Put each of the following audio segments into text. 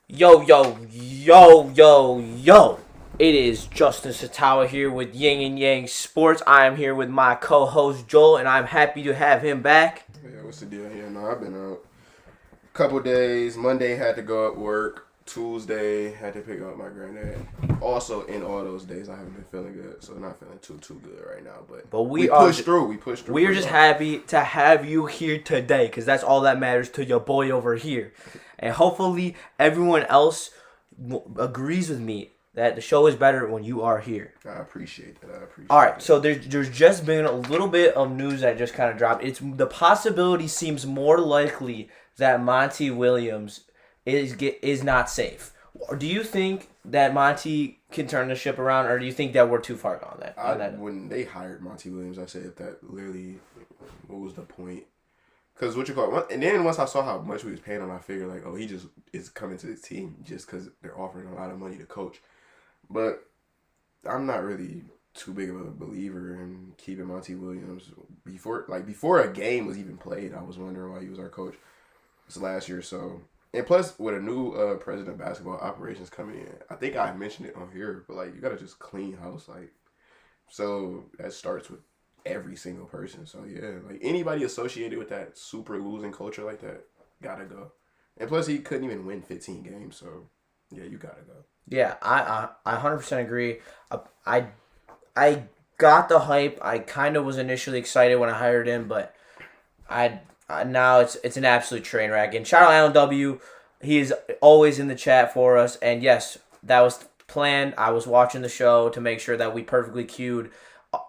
Yo, yo, yo, yo, yo. It is Justin Satawa here with YingYang Sports. I am here with my co-host Joel, and I'm happy to have him back. Yeah, what's the deal here? No, I've been out a couple days. Monday had to go up work. Tuesday had to pick up my granddad. Also, in all those days, I haven't been feeling good, so not feeling too good right now. But But we pushed through. We pushed through. We are just happy to have you here today, because that's all that matters to your boy over here. And hopefully everyone else agrees with me that the show is better when you are here. I appreciate that. All right, so there's just been a little bit of news that just kind of dropped. It's the possibility seems more likely that Monty Williams is not safe. Do you think that Monty can turn the ship around, or do you think that we're too far gone that? When they hired Monty Williams, I said that literally, what was the point? Because and then once I saw how much we was paying him, I figured like, oh, he just is coming to the team just because they're offering a lot of money to coach. But I'm not really too big of a believer in keeping Monty Williams before a game was even played. I was wondering why he was our coach this last year. So, and plus with a new president of basketball operations coming in, I think I mentioned it on here, but like you gotta just clean house, like, so that starts with every single person. So yeah, like anybody associated with that super losing culture like that gotta go. And plus he couldn't even win 15 games, so yeah, you gotta go. Yeah, I 100% agree. I I got the hype. I kind of was initially excited when I hired him, but now it's an absolute train wreck. And shout out Alan W. He is always in the chat for us. And yes, that was planned. I was watching the show to make sure that we perfectly cued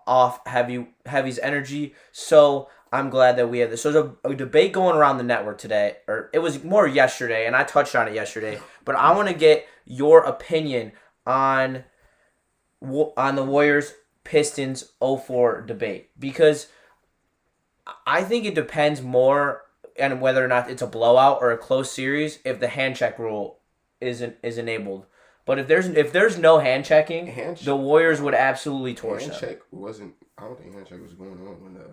off Heavy's energy. So I'm glad that we had this. So there's a debate going around the network today, or it was more yesterday, and I touched on it yesterday. But I want to get your opinion on the Warriors Pistons 04 debate, because I think it depends more on whether or not it's a blowout or a close series if the hand check rule is enabled. But if there's no hand checking, the Warriors would absolutely torch them. Hand check wasn't. I don't think hand check was going on when the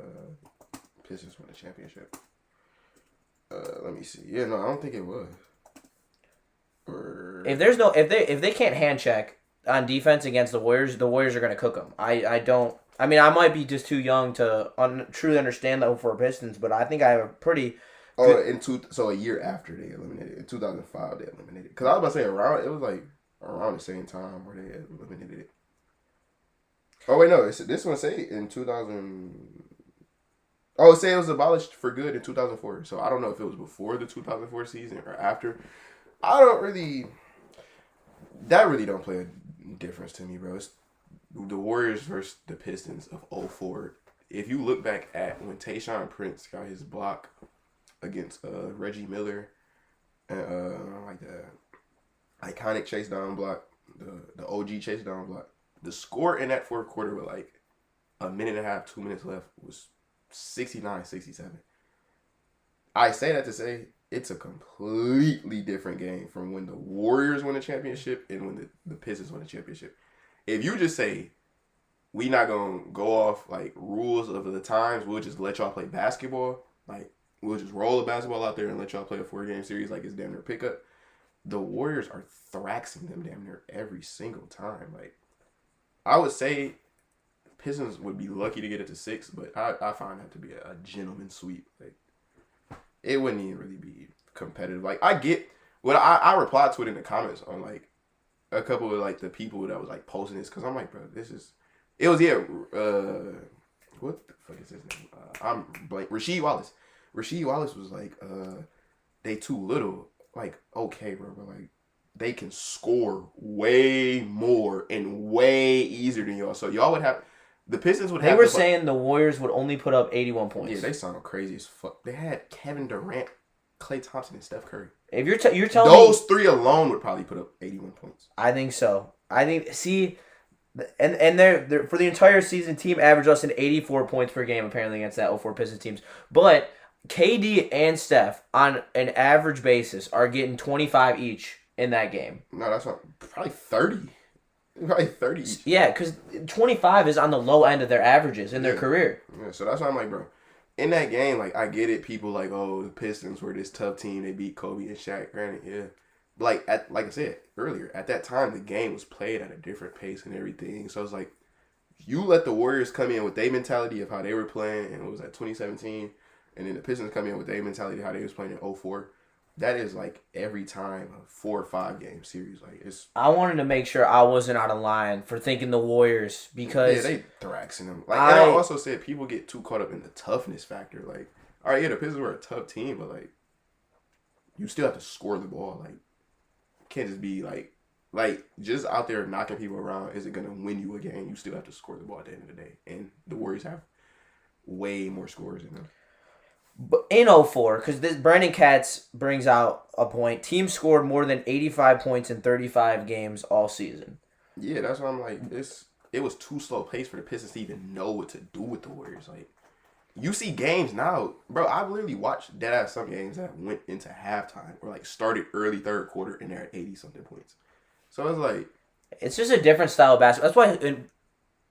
Pistons won the championship. Let me see. Yeah, no, I don't think it was. Or If they can't hand check on defense against the Warriors are going to cook them. I mean, I might be just too young to truly understand the 04 Pistons, but I think I have a pretty. So a year after they eliminated, in 2005 they eliminated. Because I was about to say it was like around the same time where they eliminated it. Oh wait, no, this one say in 2000. Oh, say it was abolished for good in 2004. So I don't know if it was before the 2004 season or after. That really don't play a difference to me, bro. It's the Warriors versus the Pistons of 04. If you look back at when Tayshaun Prince got his block against Reggie Miller and like the iconic chase down block, the OG chase down block, the score in that fourth quarter with like a minute and a half, 2 minutes left was 69-67. I say that to say it's a completely different game from when the Warriors won the championship and when the Pistons won the championship. If you just say, we not going to go off like rules of the times, we'll just let y'all play basketball, like we'll just roll the basketball out there and let y'all play a 4-game series like it's damn near pickup. The Warriors are thraxing them damn near every single time. Like, I would say Pistons would be lucky to get it to 6, but I find that to be a gentleman's sweep. Like, it wouldn't even really be competitive. Like, I get what I replied to it in the comments on like a couple of like the people that was like posting this, because I'm like, bro, what the fuck is his name? I'm blank. Rasheed Wallace. Rasheed Wallace was like, they too little. Like, okay, bro, but like they can score way more and way easier than y'all. So y'all would have. The Pistons would have. They were saying the Warriors would only put up 81 points. Yeah, they sound crazy as fuck. They had Kevin Durant, Klay Thompson, and Steph Curry. If you're telling those three alone would probably put up 81 points. I think so. And they're for the entire season, team averaged less than 84 points per game apparently against that 04 Pistons teams. But KD and Steph on an average basis are getting 25 each in that game. No, that's not probably 30. Probably 30 each. Yeah, because 25 is on the low end of their averages in their career. Yeah, so that's why I'm like, bro, in that game, like, I get it. People like, oh, the Pistons were this tough team. They beat Kobe and Shaq. Granted, yeah. like I said earlier, at that time the game was played at a different pace and everything. So it's like you let the Warriors come in with their mentality of how they were playing, and it was at 2017, and then the Pistons come in with their mentality of how they was playing in 04. That is like every time a 4 or 5 game series. Like it's. I wanted to make sure I wasn't out of line for thinking the Warriors because they thraxing them. Like and I also said people get too caught up in the toughness factor. Like, all right, yeah, the Pistons were a tough team, but like you still have to score the ball. Like, you can't just be like just out there knocking people around isn't gonna win you a game. You still have to score the ball at the end of the day, and the Warriors have way more scores than them. But in 04, because this Brandon Katz brings out a point. Teams scored more than 85 points in 35 games all season. Yeah, that's why I'm like it was too slow paced for the Pistons to even know what to do with the Warriors. Like, you see games now, bro. I've literally watched deadass some games that went into halftime or like started early third quarter and they're at 80-something points. So it's like it's just a different style of basketball. That's why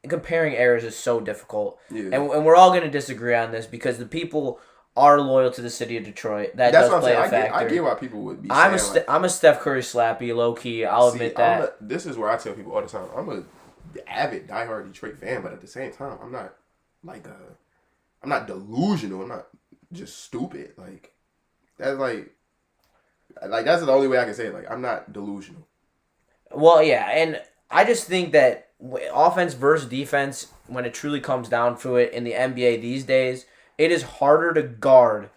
comparing eras is so difficult. Yeah. And we're all going to disagree on this because the people are loyal to the city of Detroit. That's does play a factor. I get why people would be I'm saying I'm a Steph Curry slappy, low key. I'll admit that. This is where I tell people all the time. I'm a avid diehard Detroit fan, but at the same time, I'm not I'm not delusional. I'm not just stupid. Like that's like that's the only way I can say it. Like, I'm not delusional. Well, yeah, and I just think that offense versus defense, when it truly comes down to it in the NBA these days, it is harder to guard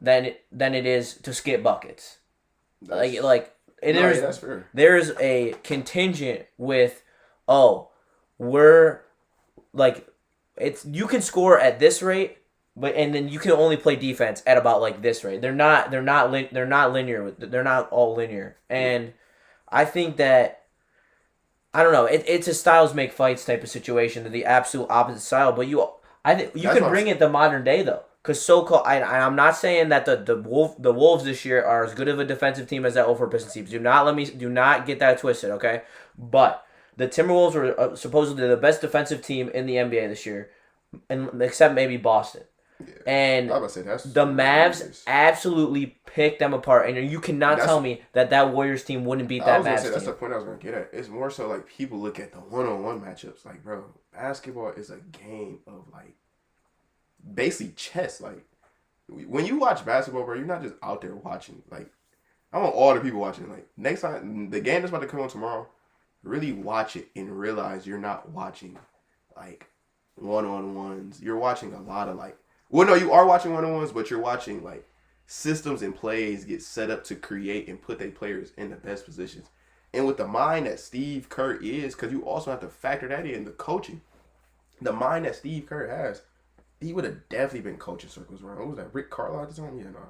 than it is to skip buckets. That's fair. There's a contingent with, we're like, it's you can score at this rate, and then you can only play defense at about like this rate. They're not linear. They're not all linear, and I think that. I don't know. It's a styles make fights type of situation. They're the absolute opposite style, but I think you can bring it to modern day though, because I'm not saying that the Wolves this year are as good of a defensive team as that 04 Pistons team. Do not get that twisted, okay? But the Timberwolves were supposedly the best defensive team in the NBA this year, except maybe Boston. Yeah. And I was about to say, the Mavs absolutely picked them apart, and you cannot tell me that Warriors team wouldn't beat that Mavs team. That's the point I was going to get at. It's more so like people look at the one-on-one matchups. Like, bro, basketball is a game of like basically chess. Like, when you watch basketball, bro, you're not just out there watching. Like, I want all the people watching. Like, next time the game that's about to come on tomorrow, really watch it and realize you're not watching like one-on-ones. You're watching a lot of like. Well, no, you are watching one-on-ones, but you're watching, like, systems and plays get set up to create and put their players in the best positions. And with the mind that Steve Kerr is, because you also have to factor that in, the coaching. The mind that Steve Kerr has, he would have definitely been coaching circles around. What was that, Rick Carlisle at the time? Yeah, no.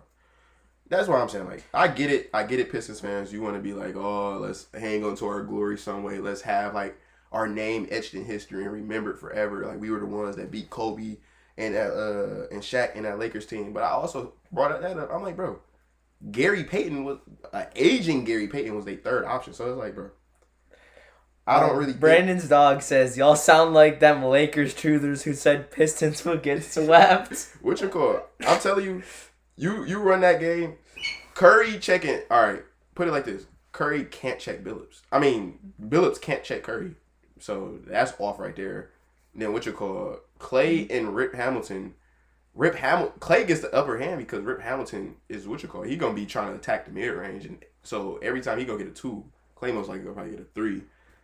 That's what I'm saying. Like, I get it, Pistons fans. You want to be like, let's hang on to our glory some way. Let's have, like, our name etched in history and remembered forever. Like, we were the ones that beat Kobe and Shaq in that Lakers team. But I also brought that up. I'm like, bro, Gary Payton was aging Gary Payton was their third option. So it's like, bro, I don't really. Brandon's dog says y'all sound like them Lakers truthers who said Pistons will get swept. What you call? I'm telling you, you run that game. Curry checking. All right, put it like this: Curry can't check Billups. I mean, Billups can't check Curry. So that's off right there. Then what you call? Clay and Rip Hamilton. Clay gets the upper hand because Rip Hamilton is what you call. He gonna be trying to attack the mid range, and so every time he gonna get a 2, Clay most likely gonna probably get a 3.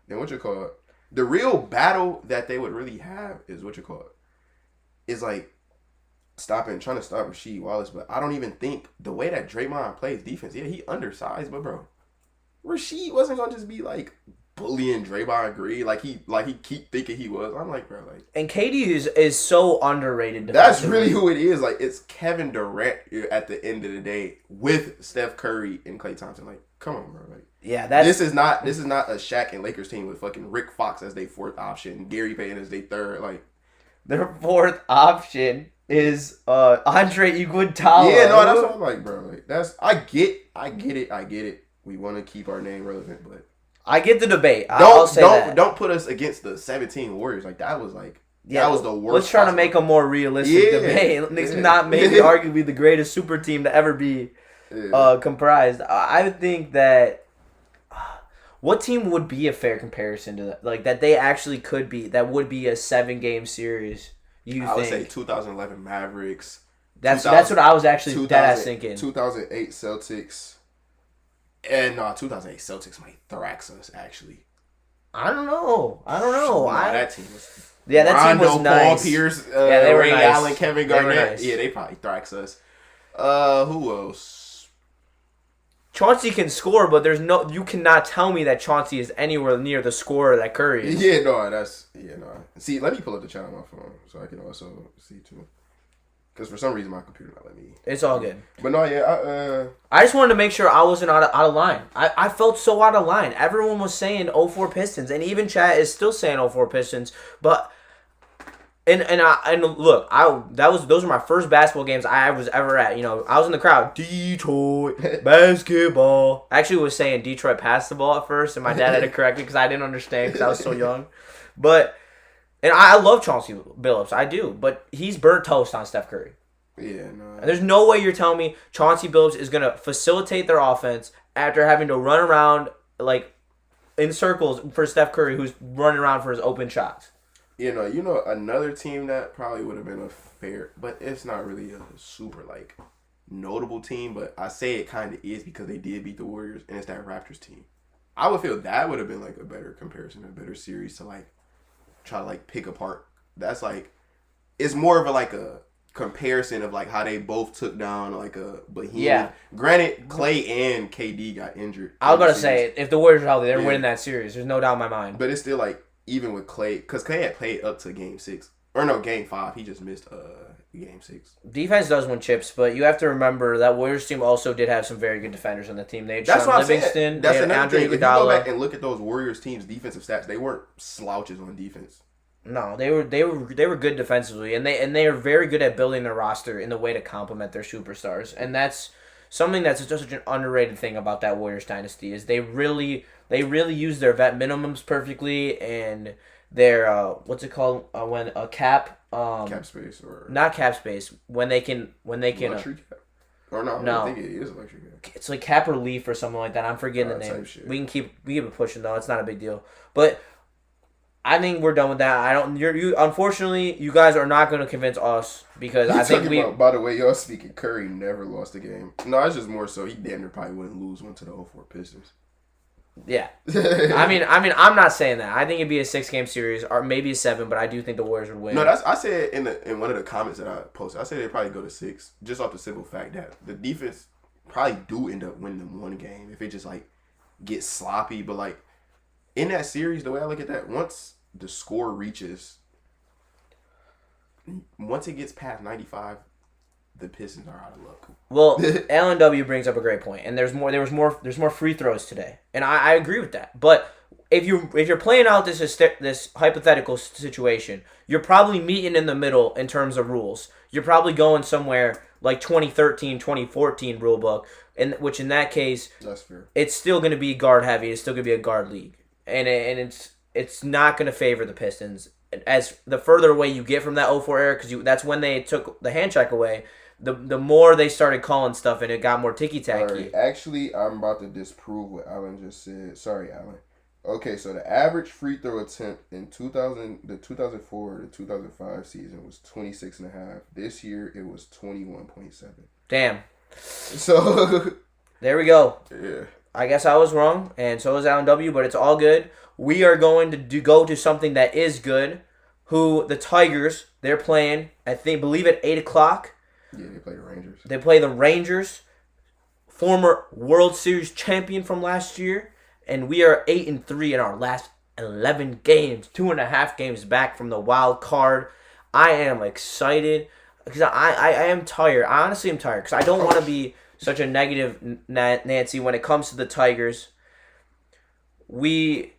Then what you call? The real battle that they would really have is what you call is like trying to stop Rasheed Wallace. But I don't even think the way that Draymond plays defense. Yeah, he undersized, but bro, Rasheed wasn't gonna just be like bullying Draymond Green like he keep thinking he was. I'm like, bro, like. And KD is so underrated. That's really who it is. Like, it's Kevin Durant at the end of the day with Steph Curry and Klay Thompson. Like, come on, bro. Like, yeah, this is not a Shaq and Lakers team with fucking Rick Fox as their fourth option, Gary Payton as their third. Like, their fourth option is Andre Iguodala. Yeah, no, that's what I'm like, bro. Like, I get it. We want to keep our name relevant, but. I get the debate. I'll say that. Don't put us against the 17 Warriors. Like, that was like, that was the worst. Let's try to make a more realistic debate. Let's not maybe arguably the greatest super team to ever be comprised. I would think that What team would be a fair comparison to that? Like that they actually could be. That would be a 7-game series. I would say 2011 Mavericks. That's what I was actually dead ass thinking. 2008 Celtics. And 2008 Celtics might thrax us actually. I don't know. That team was. Yeah, that team was Rondo, nice. Paul Pierce, they were Ray nice. Allen, Kevin Garnett. Nice. Yeah, they probably thrax us. Who else? Chauncey can score, but you cannot tell me that Chauncey is anywhere near the scorer that Curry is. See, let me pull up the chat on my phone so I can also see too. Because for some reason my computer not letting me. It's all good. But no, yeah, I just wanted to make sure I wasn't out of line. I felt so out of line. Everyone was saying 04 Pistons, and even chat is still saying 04 Pistons. But and look, those were my first basketball games I was ever at. You know, I was in the crowd. Detroit basketball. I actually was saying Detroit passed the ball at first, and my dad had to correct me because I didn't understand because I was so young. But. And I love Chauncey Billups. I do. But he's burnt toast on Steph Curry. Yeah, no. And there's no way you're telling me Chauncey Billups is going to facilitate their offense after having to run around like in circles for Steph Curry, who's running around for his open shots. You know, another team that probably would have been a fair, but it's not really a super, like, notable team, but I say it kind of is because they did beat the Warriors, and it's that Raptors team. I would feel that would have been, like, a better comparison, a better series to, like, try to like pick apart. That's like it's more of a comparison of like how they both took down like a behemoth. Yeah. Granted, Clay and KD got injured. I was gonna say if the Warriors are healthy, they're winning that series. There's no doubt in my mind. But it's still like even with Clay, because Clay had played up to Game 5. He just missed Game 6. Defense does win chips, but you have to remember that Warriors team also did have some very good defenders on the team. They had That's Sean Livingston, That's they had another Andre thing. If you Iguodala. go back and look at those Warriors teams' defensive stats, they weren't slouches on defense. No, they were good defensively, and they are very good at building their roster in the way to complement their superstars, and that's something that's just such an underrated thing about that Warriors dynasty is they really use their vet minimums perfectly and their what's it called when a cap space or not cap space when they can luxury cap or no I think it is a luxury cap. It's like cap relief or something like that. I'm forgetting the name. We can keep it pushing though. It's not a big deal, but. I think we're done with that. Unfortunately, you guys are not going to convince us because I think by the way, y'all speaking, Curry never lost a game. No, it's just more so he damn near probably wouldn't lose one to the 04 Pistons. Yeah, I mean, I'm not saying that. I think it'd be a 6-game series or maybe a 7, but I do think the Warriors would win. No, I said in one of the comments that I posted, I said they'd probably go to 6 just off the simple fact that the defense probably do end up winning them one game if it just like gets sloppy. But like in that series, the way I look at that, once the score once it gets past 95, the Pistons are out of luck. Well, Alan W brings up a great point, and there's more free throws today, and I agree with that. But if you're playing out this hypothetical situation, you're probably meeting in the middle in terms of rules. You're probably going somewhere like 2013, 2014 rule book, and which in that case, that's fair. It's still going to be guard heavy. It's still going to be a guard league, and it's not going to favor the Pistons. As the further away you get from that 04 era, because that's when they took the hand check away, the more they started calling stuff, and it got more ticky-tacky. Right. Actually, I'm about to disprove what Alan just said. Sorry, Alan. Okay, so the average free throw attempt in the 2004 to 2005 season was 26.5. This year, it was 21.7. Damn. So... there we go. Yeah. I guess I was wrong, and so is Alan W., but it's all good. We are going to go to something that is good. The Tigers, they're playing, believe at 8 o'clock. Yeah, they play the Rangers. They play the Rangers, former World Series champion from last year, and we are 8-3 in our last 11 games, 2.5 games back from the wild card. I am excited because I am tired. I honestly am tired because I don't want to be such a negative Nancy when it comes to the Tigers. I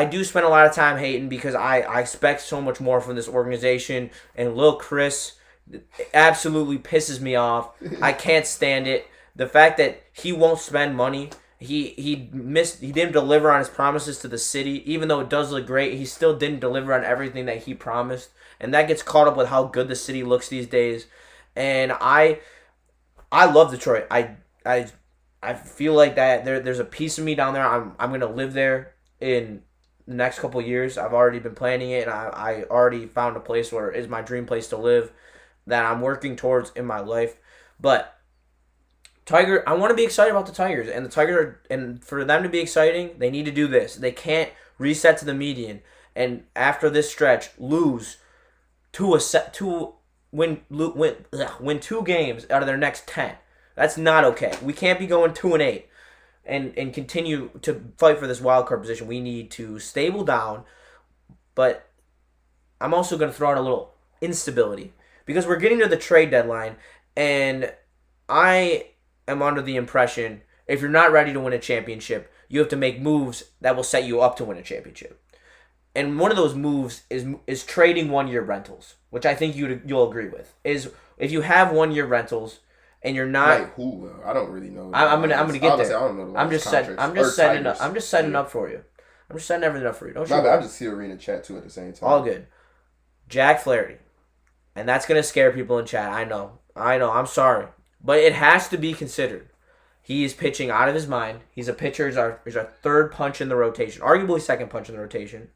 do spend a lot of time hating because I expect so much more from this organization, and Lil Chris absolutely pisses me off. I can't stand it. The fact that he won't spend money, he didn't deliver on his promises to the city. Even though it does look great, he still didn't deliver on everything that he promised, and that gets caught up with how good the city looks these days. And I love Detroit. I feel like that there's a piece of me down there. I'm gonna live there in the next couple of years. I've already been planning it, and I already found a place where is my dream place to live that I'm working towards in my life. But I want to be excited about the Tigers, and the Tigers and for them to be exciting, they need to do this. They can't reset to the median, and after this stretch, lose to a set to win 2 games out of their next 10. That's not okay. We can't be going 2-8 and continue to fight for this wild card position. We need to stable down, but I'm also going to throw out a little instability because we're getting to the trade deadline, and I am under the impression if you're not ready to win a championship, you have to make moves that will set you up to win a championship. And one of those moves is trading 1-year rentals, which I think you'll agree with. Is if you have 1-year rentals and you're not like who? I don't really know. I'm gonna get there. I don't know I'm just setting up for you. I'm just setting everything up for you. Don't you? I'm just here reading the chat too at the same time. All good. Jack Flaherty, and that's gonna scare people in chat. I know. I'm sorry, but it has to be considered. He is pitching out of his mind. He's a pitcher. He's our third punch in the rotation, arguably second punch in the rotation.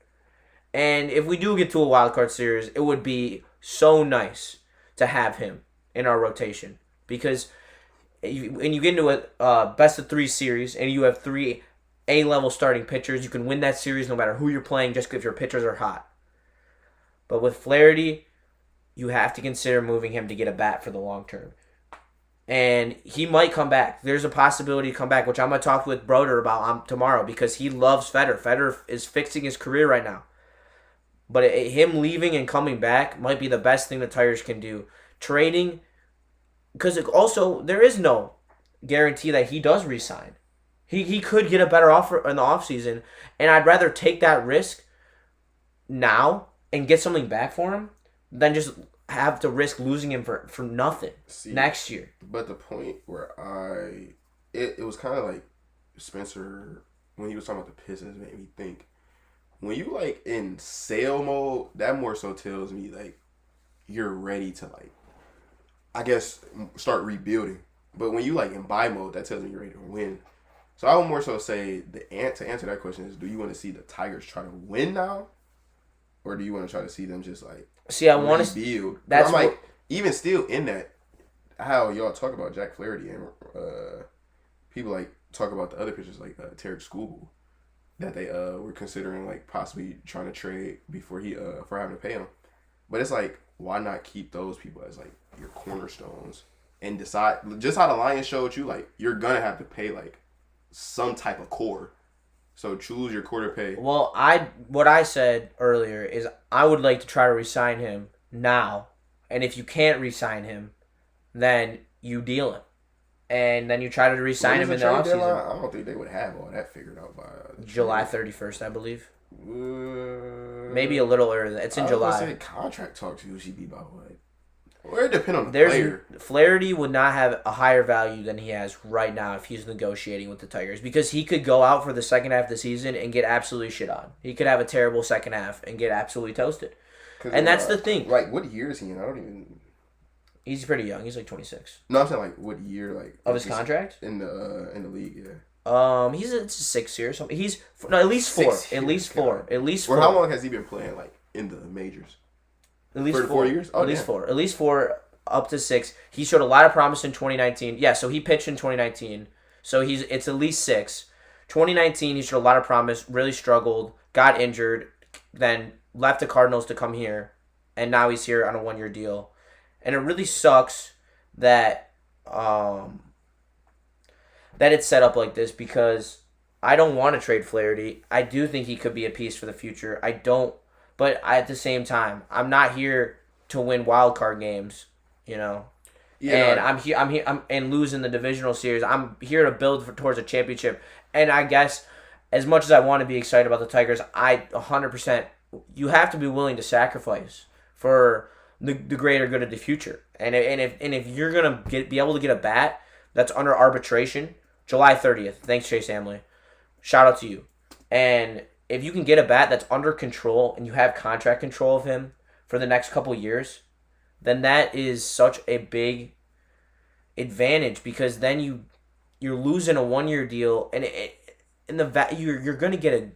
And if we do get to a wild card series, it would be so nice to have him in our rotation because when you get into a best of 3 series and you have 3 A-level starting pitchers, you can win that series no matter who you're playing just if your pitchers are hot. But with Flaherty, you have to consider moving him to get a bat for the long term. And he might come back. There's a possibility to come back, which I'm going to talk with Broder about tomorrow because he loves Federer. Federer is fixing his career right now. But him leaving and coming back might be the best thing the Tigers can do. Trading, because also there is no guarantee that he does resign. He could get a better offer in the offseason, and I'd rather take that risk now and get something back for him than just have to risk losing him for nothing next year. But the point where it was kind of like Spencer, when he was talking about the Pistons, made me think. When you like in sale mode, that more so tells me like you're ready to like, I guess, start rebuilding. But when you like in buy mode, that tells me you're ready to win. So I would more so say to answer that question is, do you want to see the Tigers try to win now, or do you want to try to see them just like I want to rebuild? That's I'm like even still in that how y'all talk about Jack Flaherty and people like talk about the other pitchers like Tarek Skubal. That they were considering like possibly trying to trade before for having to pay him, but it's like why not keep those people as like your cornerstones and decide just how the Lions showed you like you're gonna have to pay like some type of core, so choose your core to pay. Well, what I said earlier is I would like to try to re-sign him now, and if you can't re-sign him, then you deal him. And then you try to re-sign him in the offseason. I don't think they would have all that figured out by July 31st, I believe. Maybe a little earlier. It's in July. Say contract talks usually be about what? Well, it depends on the player. Flaherty would not have a higher value than he has right now if he's negotiating with the Tigers because he could go out for the second half of the season and get absolutely shit on. He could have a terrible second half and get absolutely toasted. And that's the thing. Like, what year is he in? I don't even... He's pretty young. He's like 26. No, I'm saying like what year, like of his contract in the league. Yeah. It's 6 years. Something. He's at least 4. At least 4. At least 4. Well, how long has he been playing like in the majors? At least 4 years. At least 4. At least 4 up to 6. He showed a lot of promise in 2019. Yeah, so he pitched in 2019. So it's at least 6. 2019, he showed a lot of promise. Really struggled. Got injured. Then left the Cardinals to come here, and now he's here on a 1-year deal. And it really sucks that it's set up like this because I don't want to trade Flaherty. I do think he could be a piece for the future. I don't, but at the same time, I'm not here to win wild card games, you know. Yeah. And I'm losing the divisional series. I'm here to build towards a championship. And I guess as much as I want to be excited about the Tigers, 100%. You have to be willing to sacrifice for the greater good of the future. And if you're gonna be able to get a bat that's under arbitration, July 30th. Thanks, Chase Hamley. Shout out to you. And if you can get a bat that's under control and you have contract control of him for the next couple years, then that is such a big advantage because then you're losing a 1-year deal, and you're gonna get a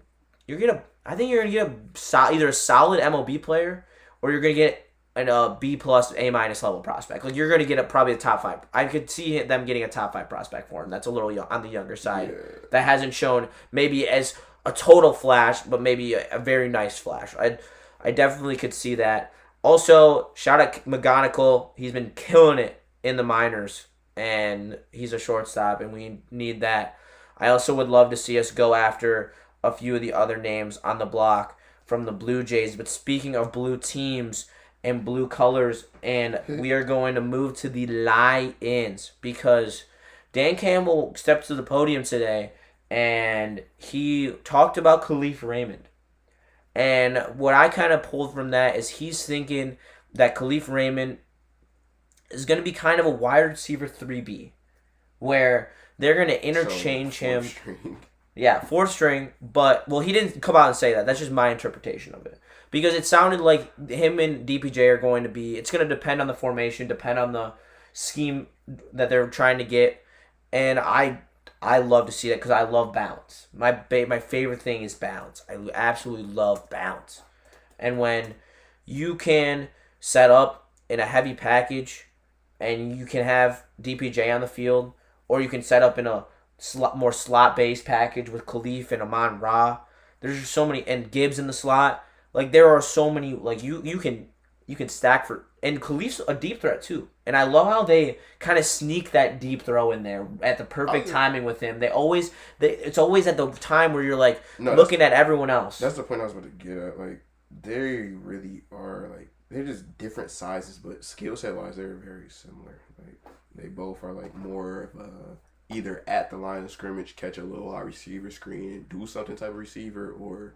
I think you're gonna get either a solid MLB player or you're gonna get an B plus A minus level prospect. Like you're gonna get probably a top 5. I could see them getting a top 5 prospect for him. That's a little young, on the younger side. Yeah. That hasn't shown maybe as a total flash, but maybe a very nice flash. I definitely could see that. Also, shout out McGonigal. He's been killing it in the minors, and he's a shortstop, and we need that. I also would love to see us go after a few of the other names on the block from the Blue Jays. But speaking of blue teams and blue colors, and we are going to move to the Lions because Dan Campbell stepped to the podium today, and he talked about Khalif Raymond. And what I kind of pulled from that is he's thinking that Khalif Raymond is going to be kind of a wide receiver 3B, where they're going to interchange him. String. Yeah, 4th string, but, well, he didn't come out and say that. That's just my interpretation of it. Because it sounded like him and DPJ are going to be, it's going to depend on the formation, depend on the scheme that they're trying to get. And I love to see that because I love bounce. My favorite thing is bounce. I absolutely love bounce. And when you can set up in a heavy package and you can have DPJ on the field, or you can set up in a more slot-based package with Khalif and Amon Ra. There's just so many, and Gibbs in the slot. Like there are so many. Like you can stack for, and Khalif's a deep threat too. And I love how they kind of sneak that deep throw in there at the perfect timing with him. It's always at the time where you're like looking at everyone else. That's the point I was about to get at. Like they really are like they're just different sizes, but skill set wise they're very similar. Like they both are like more of a either at the line of scrimmage, catch a little wide receiver screen and do something type of receiver, or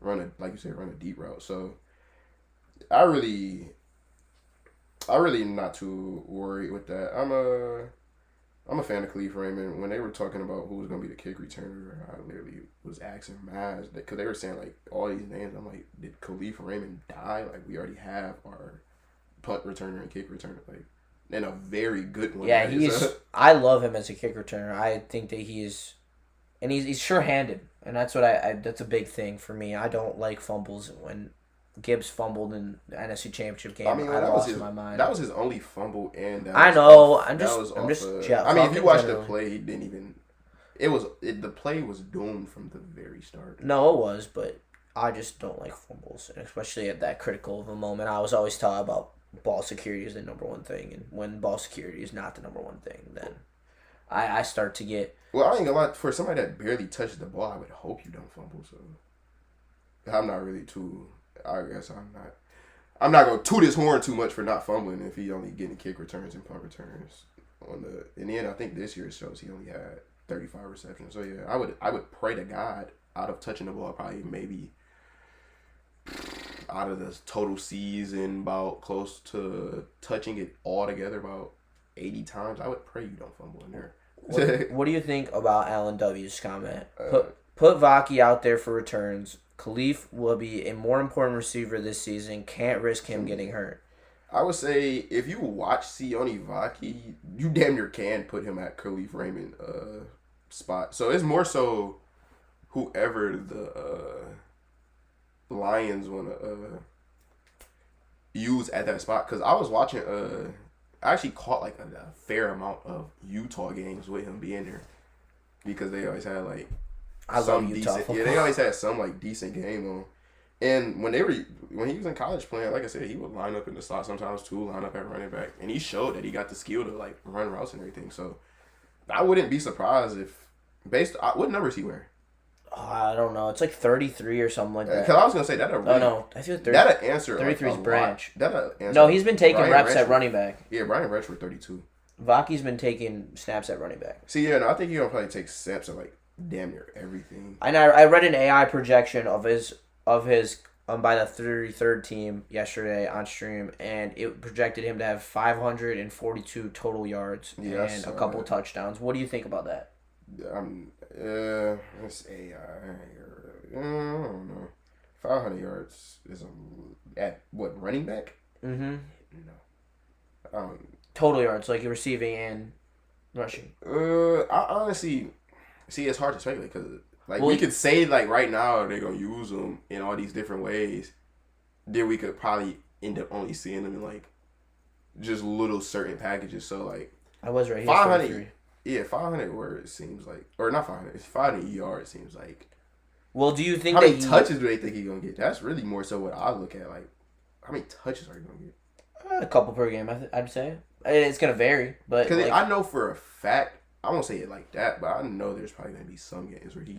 run a deep route. So I really not too worried with that. I'm a fan of Khalif Raymond. When they were talking about who was gonna be the kick returner, I literally was asking Maz because they were saying like all these names. I'm like, did Khalif Raymond die? Like we already have our punt returner and kick returner. Like. And a very good one. Yeah, I love him as a kick returner. I think that he's sure-handed, and that's what that's a big thing for me. I don't like fumbles. When Gibbs fumbled in the NFC Championship game, I lost my mind. That was his only fumble, and I know. I'm just jealous. I mean, if you watch the play, he didn't even. The play was doomed from the very start. No, it was, but I just don't like fumbles, especially at that critical of a moment. I was always taught about ball security is the number one thing, and when ball security is not the number one thing, then I start to get. Well, I ain't gonna lie. For somebody that barely touched the ball, I would hope you don't fumble. So I'm not really too. I guess I'm not gonna toot his horn too much for not fumbling if he only getting kick returns and punt returns. In the end, I think this year shows he only had 35 receptions. So yeah, I would pray to God out of touching the ball probably maybe. Out of the total season, about close to touching it all together about 80 times. I would pray you don't fumble in there. What do you think about Alan W's comment? Put Vaki out there for returns. Khalif will be a more important receiver this season. Can't risk him getting hurt. I would say if you watch Sione Vaki, you damn near can put him at Khalif Raymond spot. So it's more so whoever the Lions want to use at that spot, because I was watching I actually caught like a fair amount of Utah games with him being there, because they always had like they always had some like decent game on. And when he was in college playing, like I said, he would line up in the slot sometimes too, line up at running back, and he showed that he got the skill to like run routes and everything. So I wouldn't be surprised if what numbers he wearing? I don't know. It's like 33 or something like that. Because I was gonna say that. No, I feel 30. That'll answer 33 is Branch. No, he's been taking reps at running back. Yeah, Brian Branch for 32. Vaki's been taking snaps at running back. See, yeah, no, I think he'll probably take snaps at like damn near everything. And I read an AI projection of his by the 33rd team yesterday on stream, and it projected him to have 542 total yards and a couple touchdowns. What do you think about that? It's AI. I don't know. 500 yards is at what, running back? Mm-hmm. No. Total yards, like you're receiving and rushing? I honestly see it's hard to speculate because we could say like right now they're gonna use them in all these different ways. Then we could probably end up only seeing them in like just little certain packages. So like I was right. 500. Yeah, 500 words seems like, or not 500. It's 500 yards seems like. Well, do you think how many touches do they think he's gonna get? That's really more so what I look at. Like, how many touches are you gonna get? A couple per game, I'd say. It's gonna vary, but because I know for a fact, I won't say it like that, but I know there's probably gonna be some games where he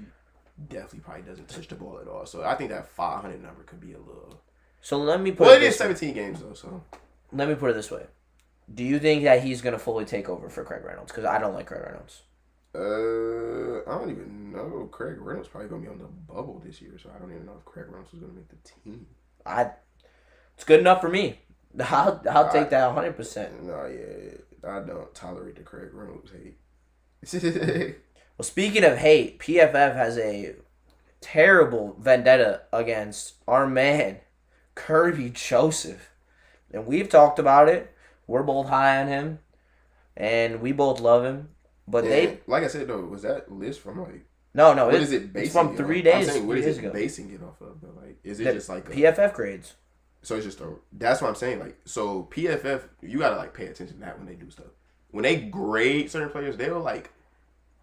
definitely probably doesn't touch the ball at all. So I think that 500 number could be a little. So let me put. Well, it is 17 games though, so. Let me put it this way: do you think that he's gonna fully take over for Craig Reynolds? Because I don't like Craig Reynolds. I don't even know. Craig Reynolds probably gonna be on the bubble this year, so I don't even know if Craig Reynolds is gonna make the team. It's good enough for me. I'll take that 100%. No, yeah, I don't tolerate the Craig Reynolds hate. Well, speaking of hate, PFF has a terrible vendetta against our man, Kirby Joseph. And we've talked about it. We're both high on him. And we both love him. But like I said, though, was that list from like... No, what is it basing it's from 3 days. I'm saying, what is it ago. basing it off of? But like, is it just like... PFF grades. So it's just that's what I'm saying. Like, so PFF, you got to like pay attention to that when they do stuff. When they grade certain players, they'll like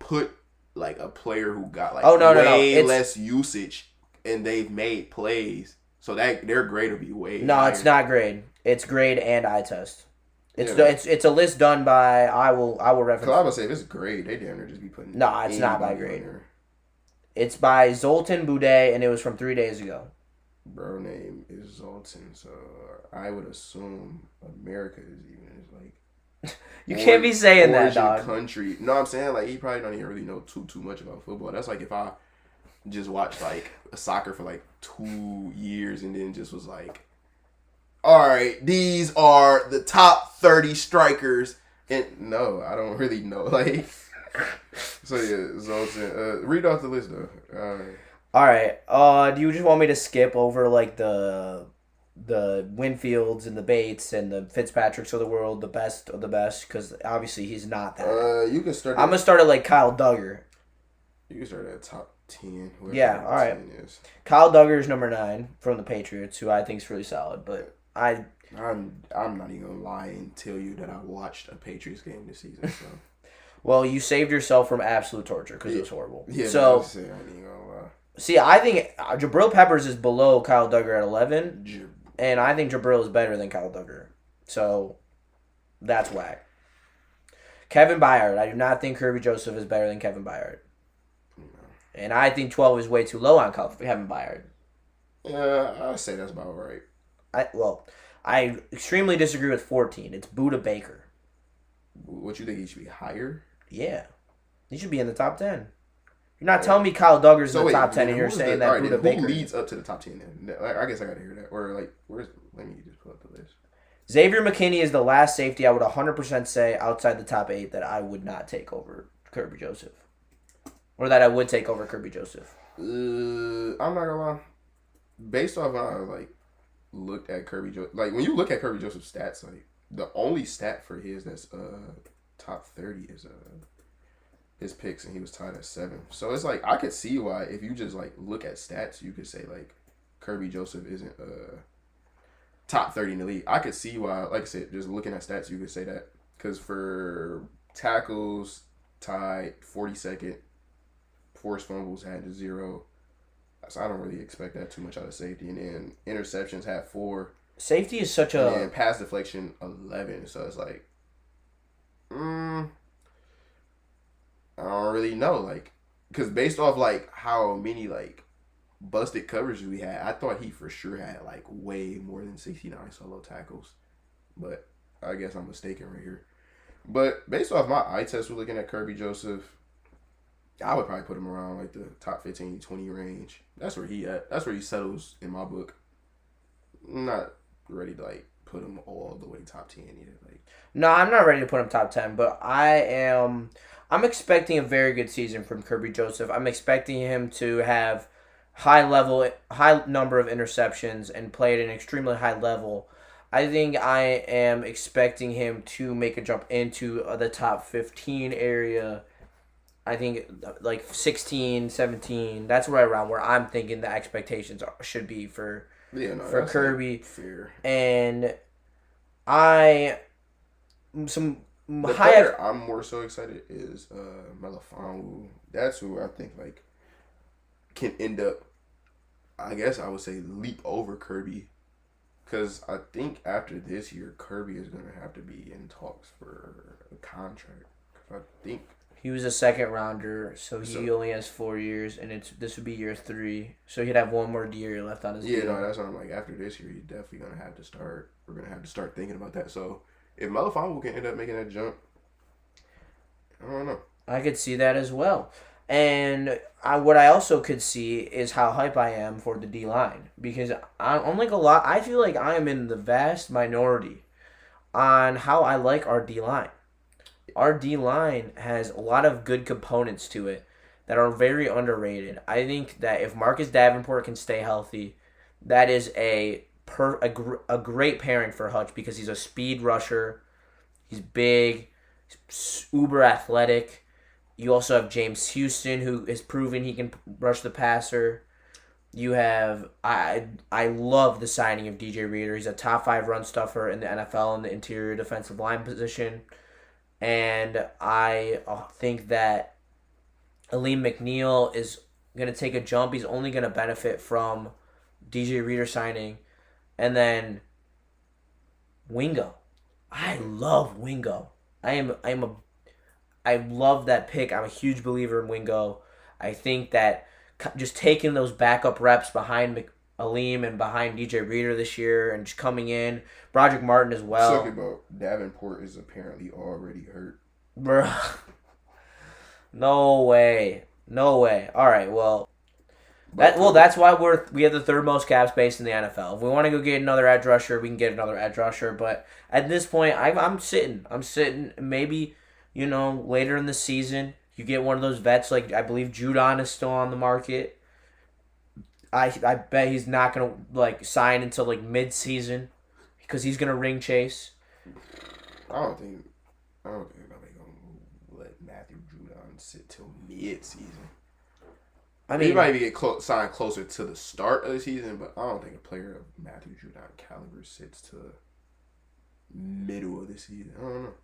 put like a player who got like way less usage and they've made plays, so that their grade will be way higher. It's not grade. It's grade and eye test. It's a list done by I will reference. Cause I was gonna say if it's grade, they damn near just be putting. No, it's not by grade. It's by Zoltan Boudet, and it was from 3 days ago. Bro name is Zoltan, so I would assume America is even like. You can't be saying that, dog. Country. No, I'm saying like he probably don't even really know too much about football. That's like if I just watched like soccer for like 2 years and then just was like, all right, these are the top 30 strikers. And no, I don't really know. Like, so yeah, Zoltan. Read off the list though. All right. Do you just want me to skip over like the Winfields and the Bates and the Fitzpatricks of the world, the best of the best? Because obviously he's not that. You can start. I'm gonna start at like Kyle Duggar. You can start at top 10. Yeah. All right. Kyle Duggar is number 9 from the Patriots, who I think is really solid. But I'm not even gonna lie and tell you that I watched a Patriots game this season. So. Well, you saved yourself from absolute torture because it was horrible. Yeah. So. I ain't even gonna lie. See, I think Jabril Peppers is below Kyle Duggar at 11, and I think Jabril is better than Kyle Duggar. So, that's whack. Kevin Byard. I do not think Kirby Joseph is better than Kevin Byard. No. And I think 12 is way too low on Kevin Byard. Yeah, I'd say that's about right. I extremely disagree with 14. It's Buda Baker. What, you think he should be higher? Yeah. He should be in the top 10. You're not telling me Kyle Duggar's in the top 10 and you're saying that Buda Baker. Who leads up to the top 10 then? I guess I got to hear that. Or like, let me just pull up the list. Xavier McKinney is the last safety I would 100% say outside the top 8 that I would not take over Kirby Joseph. Or that I would take over Kirby Joseph. I'm not going to lie. Based off when I like looked at Kirby Joseph, like when you look at Kirby Joseph's stats, like the only stat for his that's top 30 is his picks, and he was tied at 7. So it's like I could see why if you just like look at stats, you could say like Kirby Joseph isn't top 30 in the league. I could see why, like I said, just looking at stats, you could say that because for tackles tied 42nd, forced fumbles had 0. So I don't really expect that too much out of safety, and then interceptions had 4. Safety is such a and pass deflection 11. So it's like, I don't really know, like, because based off, like, how many, like, busted coverages we had, I thought he for sure had, like, way more than 69 solo tackles. But I guess I'm mistaken right here. But based off my eye test, we're looking at Kirby Joseph, I would probably put him around, like, the top 15, 20 range. That's where he at. That's where he settles in my book. I'm not ready to, like, put him all the way top 10 either. Like, no, I'm not ready to put him top 10, but I'm expecting a very good season from Kirby Joseph. I'm expecting him to have high number of interceptions and play at an extremely high level. I think I am expecting him to make a jump into the top 15 area. I think like 16, 17. That's right around where I'm thinking the expectations should be Yeah, no, for that's like Kirby. fair. And I some The high. player I'm more so excited is Melifonwu. That's who I think like can end up. I guess I would say leap over Kirby, because I think after this year Kirby is gonna have to be in talks for a contract. 'Cause I think He was a second rounder, so he so. only has 4 years, and this would be year 3, so he'd have one more year left on his Yeah, deal. no, that's what I'm like. After this year, he's definitely gonna have to start. We're gonna have to start thinking about that. So if Melifonwu can end up making that jump, I don't know. I could see that as well. And what I also could see is how hype I am for the D line, because I'm like a lot. I feel like I am in the vast minority on how I like our D line. Our D line has a lot of good components to it that are very underrated. I think that if Marcus Davenport can stay healthy, that is a great pairing for Hutch, because he's a speed rusher. He's big, he's uber athletic. You also have James Houston, who has proven he can rush the passer. You have I love the signing of DJ Reader. He's a top 5 run stuffer in the NFL in the interior defensive line position. And I think that Aleem McNeil is going to take a jump. He's only going to benefit from DJ Reader signing. And then Wingo. I love Wingo. I love that pick. I'm a huge believer in Wingo. I think that just taking those backup reps behind Aleem and behind DJ Reader this year, and just coming in, Broderick Martin as well. Talking about Davenport is apparently already hurt. Bruh. No way. No way. All right, well, that's why we have the 3rd most cap space in the NFL. If we want to go get another edge rusher, we can get another edge rusher. But at this point, I'm sitting. Maybe, later in the season, you get one of those vets, like I believe Judon is still on the market. I bet he's not gonna sign until mid-season, because he's gonna ring chase. I don't think nobody gonna let Matthew Judon sit till mid-season. I mean, he might be signed closer to the start of the season, but I don't think a player of Matthew Judon caliber sits to middle of the season. I don't know.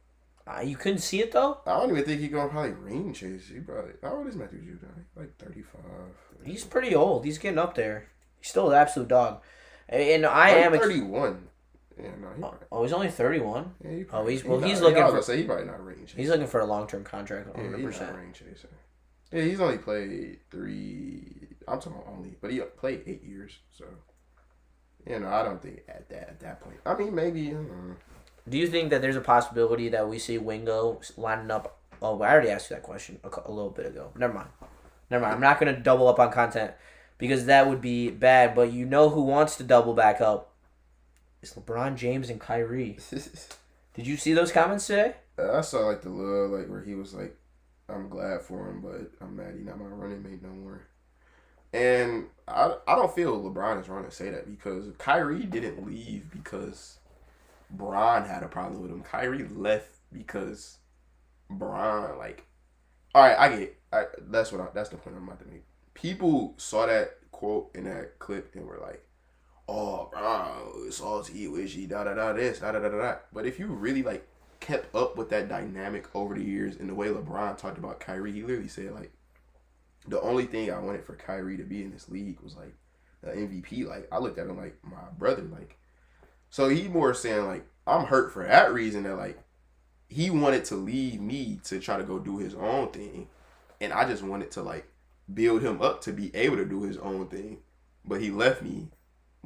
You couldn't see it though. I don't even think he's gonna probably ring chase. How old is Matthew Judon? Like 35. He's pretty old. He's getting up there. He's still an absolute dog. And I am 31. Yeah, no, he's only 31. Yeah, he's looking I was for. gonna say he probably not ring chasing. He's looking for a long-term contract. 100%. Yeah, he's not ring chasing. Yeah, he's only played 3. I'm talking only, but he played 8 years. So, I don't think at that point. I mean, maybe. Do you think that there's a possibility that we see Wingo lining up? Oh, I already asked you that question a little bit ago. Never mind. I'm not going to double up on content, because that would be bad. But you know who wants to double back up? It's LeBron James and Kyrie. Did you see those comments today? I saw the little where he was like, "I'm glad for him, but I'm mad he's not my running mate no more." And I don't feel LeBron is wrong to say that, because Kyrie didn't leave because Bron had a problem with him. Kyrie left because Bron, all right, I get it. That's the point I'm about to make. People saw that quote in that clip and were like, "Oh, bro, salty, wishy, da da da this, da da da da." But if you really kept up with that dynamic over the years and the way LeBron talked about Kyrie, he literally said the only thing I wanted for Kyrie to be in this league was the MVP. I looked at him like my brother, So he more saying I'm hurt for that reason, that he wanted to leave me to try to go do his own thing, and I just wanted to build him up to be able to do his own thing, but he left me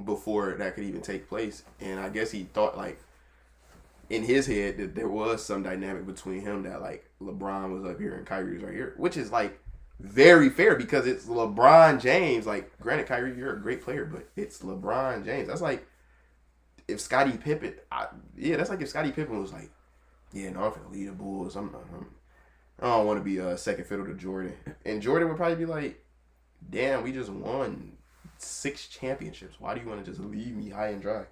before that could even take place. And I guess he thought in his head that there was some dynamic between him, that LeBron was up here and Kyrie was right here, which is very fair, because it's LeBron James. Granted, Kyrie, you're a great player, but it's LeBron James. That's if Scottie Pippen, that's if Scottie Pippen was yeah, no, I'm finna lead the Bulls. I don't want to be a second fiddle to Jordan. And Jordan would probably be damn, we just won 6 championships. Why do you want to just leave me high and dry?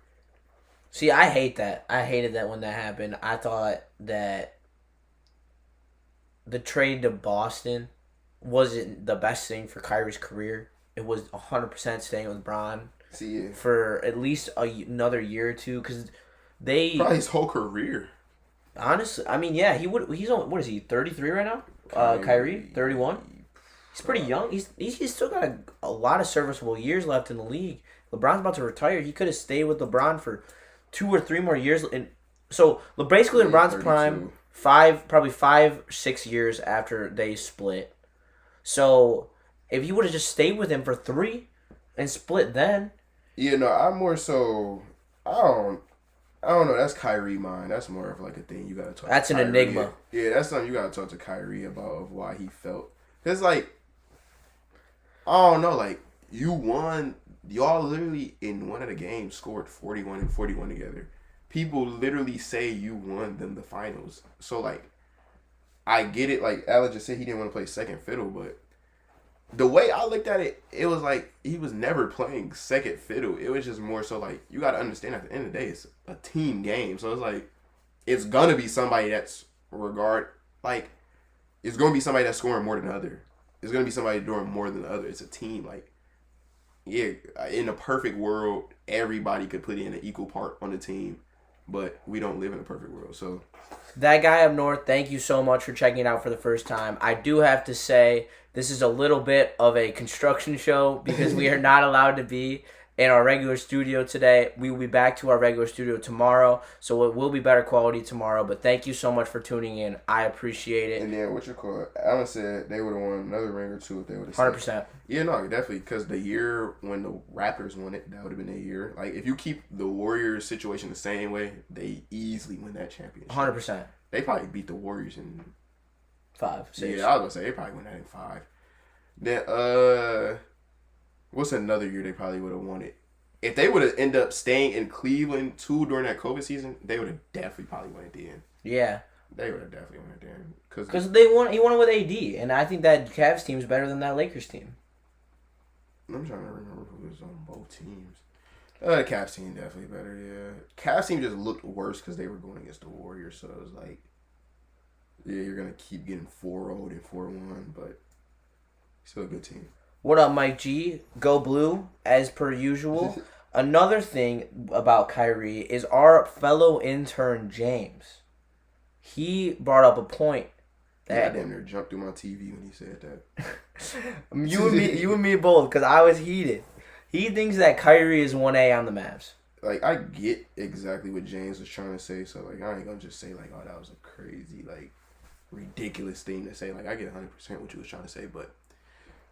See, I hate that. I hated that when that happened. I thought that the trade to Boston wasn't the best thing for Kyrie's career. It was 100% staying with Bron See, yeah. for at least another year or two because they Probably his whole career. honestly, I mean, yeah, he's on what is he 33 right now? Kyrie 31. He's pretty young. He's still got a lot of serviceable years left in the league. LeBron's about to retire. He could have stayed with LeBron for 2 or 3 more years. And so basically, LeBron's 32. prime probably 5-6 years after they split. So if he would have just stayed with him for 3 and split, then Yeah, no, I'm more so. I don't know. That's Kyrie mind. That's more of like a thing you gotta talk. that's to an Kyrie. enigma. Yeah, that's something you gotta talk to Kyrie about of why he felt. Cause like I don't know, like you won. Y'all literally in one of the games scored 41 and 41 together. People literally say you won them the finals. So like, I get it. Like Alex just said, he didn't want to play second fiddle, but the way I looked at it, it was like he was never playing second fiddle. It was just more so like you got to understand at the end of the day, it's a team game. So it's like it's gonna be somebody that's it's gonna be somebody that's scoring more than the other. It's gonna be somebody doing more than the other. It's a team. Like yeah, in a perfect world, everybody could put in an equal part on the team, but we don't live in a perfect world. So that guy up north, thank you so much for checking it out for the first time. I do have to say this is a little bit of a construction show because we are not allowed to be in our regular studio today. We will be back to our regular studio tomorrow, so it will be better quality tomorrow. But thank you so much for tuning in. I appreciate it. and then what you call it? Alan said they would have won another ring or two if they would have. 100%. Yeah, no, definitely. Because the year when the Raptors won it, that would have been their year. Like, if you keep the Warriors situation the same way, they easily win that championship. 100%. They probably beat the Warriors in 5, 6. Yeah, I was gonna say they probably win that in 5. Then what's another year they probably would have won it? If they would have ended up staying in Cleveland too during that COVID season, they would have definitely probably won it then. Yeah. They would have definitely won it then. Because he won it with AD, and I think that Cavs team is better than that Lakers team. I'm trying to remember who was on both teams. The Cavs team definitely better, yeah. Cavs team just looked worse because they were going against the Warriors, so it was like, yeah, you're going to keep getting 4-0 and 4-1, but still a good team. What up, Mike G? Go Blue, as per usual. Another thing about Kyrie is our fellow intern, James. He brought up a point that... I damn near jumped through my TV when he said that. you and me both, because I was heated. He thinks that Kyrie is 1A on the Mavs. Like, I get exactly what James was trying to say, so, like, I ain't going to just say, like, oh, that was a crazy, like, ridiculous thing to say. Like, I get 100% what you was trying to say, but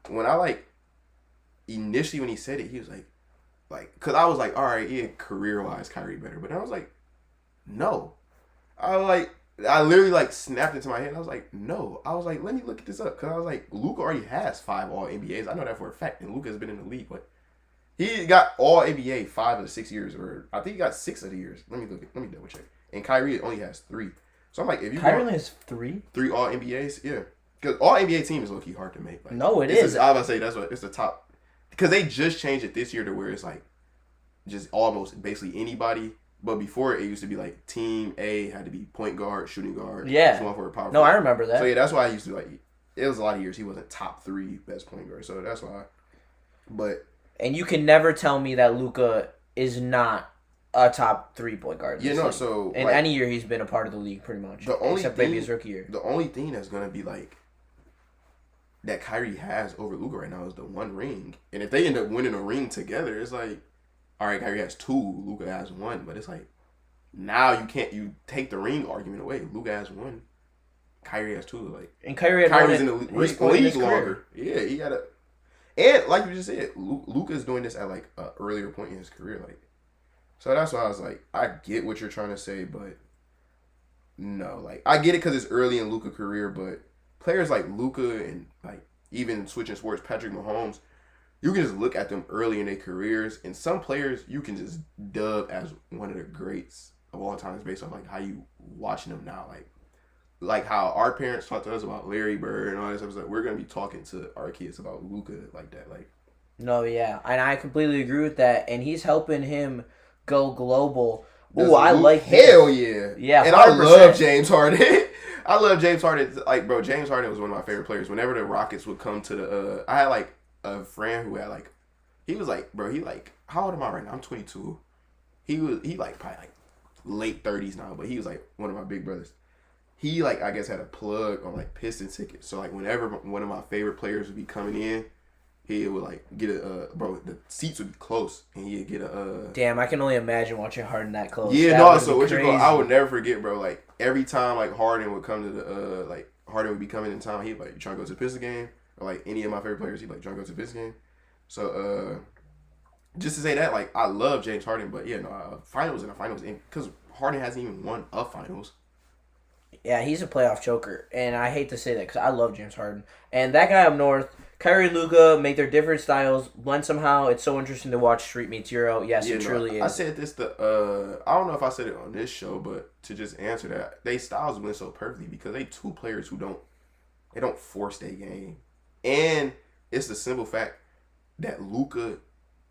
when I, like, initially when he said it, he was like, because I was like, all right, yeah, career-wise, Kyrie better. But I was like, no. I literally, like, snapped into my head. I was like, no. I was like, let me look at this up. Because I was like, Luka already has 5 All-NBAs. I know that for a fact. And Luka has been in the league, but he got All-NBA 5 of the 6 years. Or I think he got 6 of the years. Let me double check. And Kyrie only has 3. So I'm like, if you Kyrie only has 3? 3 All-NBAs, yeah. Because All-NBA team is low-key hard to make. Like, no, it is. I was about to say, that's what, it's the top. Because they just changed it this year to where it's like, just almost basically anybody. But before it used to be like Team A had to be point guard, shooting guard, small forward, power forward. No, I remember that. So yeah, that's why I used to like. It was a lot of years he wasn't top 3 best point guard, so that's why. But and you can never tell me that Luka is not a top 3 point guard. Yeah, no. So in any year he's been a part of the league, pretty much. Except maybe his rookie year. The only thing that's gonna be like that Kyrie has over Luka right now is the 1 ring, and if they end up winning a ring together, it's like. All right, Kyrie has 2, Luka has 1, but it's like now you take the ring argument away. Luka has 1, Kyrie has 2. Like and Kyrie's in the league longer. Yeah, he got and like you just said, Luka is doing this at like an earlier point in his career. Like, so that's why I was like, I get what you're trying to say, but no, like I get it because it's early in Luka's career, but players like Luka and like even switching sports, Patrick Mahomes. You can just look at them early in their careers, and some players you can just dub as one of the greats of all times based on like how you watching them now, like how our parents talk to us about Larry Bird and all this stuff. Like we're gonna be talking to our kids about Luka like that, like. No, yeah, and I completely agree with that, and he's helping him go global. Oh, I like hell yeah. Yeah, and 100%. I love James Harden. I love James Harden. Like, bro, James Harden was one of my favorite players. Whenever the Rockets would come to the, I had like a friend who had like, he was like, bro, he like, how old am I right now? I'm 22. He like probably like late 30s now, but he was like one of my big brothers. He like, I guess, had a plug on like Piston tickets. So like whenever one of my favorite players would be coming in, he would like get bro, the seats would be close, and he'd get a Damn, I can only imagine watching Harden that close. Yeah, That no, would so be what you crazy. call? I would never forget, bro. Like every time, like Harden would come to the Harden would be coming in town. He'd like, you trying to go to the Pistons game, or like any of my favorite players, he'd like trying to go to the Pistons game. So just to say that, like I love James Harden, but yeah, no, finals because Harden hasn't even won a finals. Yeah, he's a playoff choker, and I hate to say that because I love James Harden. And that guy up north, Kyrie and Luka, make their different styles blend somehow. It's so interesting to watch Street Meets Euro. Yes, it truly is. I said this I don't know if I said it on this show, but to just answer that, they styles blend so perfectly because they two players who don't force their game, and it's the simple fact that Luka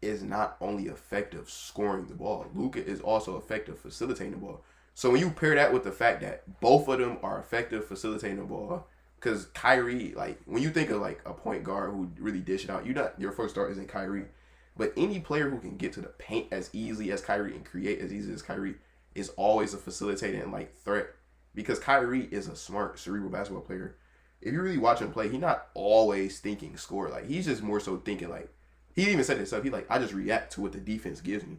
is not only effective scoring the ball, Luka is also effective facilitating the ball. So when you pair that with the fact that both of them are effective facilitating the ball, because Kyrie, like when you think of like a point guard who really dish it out, your first start isn't Kyrie, but any player who can get to the paint as easily as Kyrie and create as easily as Kyrie is always a facilitator and like threat, because Kyrie is a smart cerebral basketball player. If you really watch him play, he's not always thinking score. Like he's just more so thinking like he even said himself. He like I just react to what the defense gives me.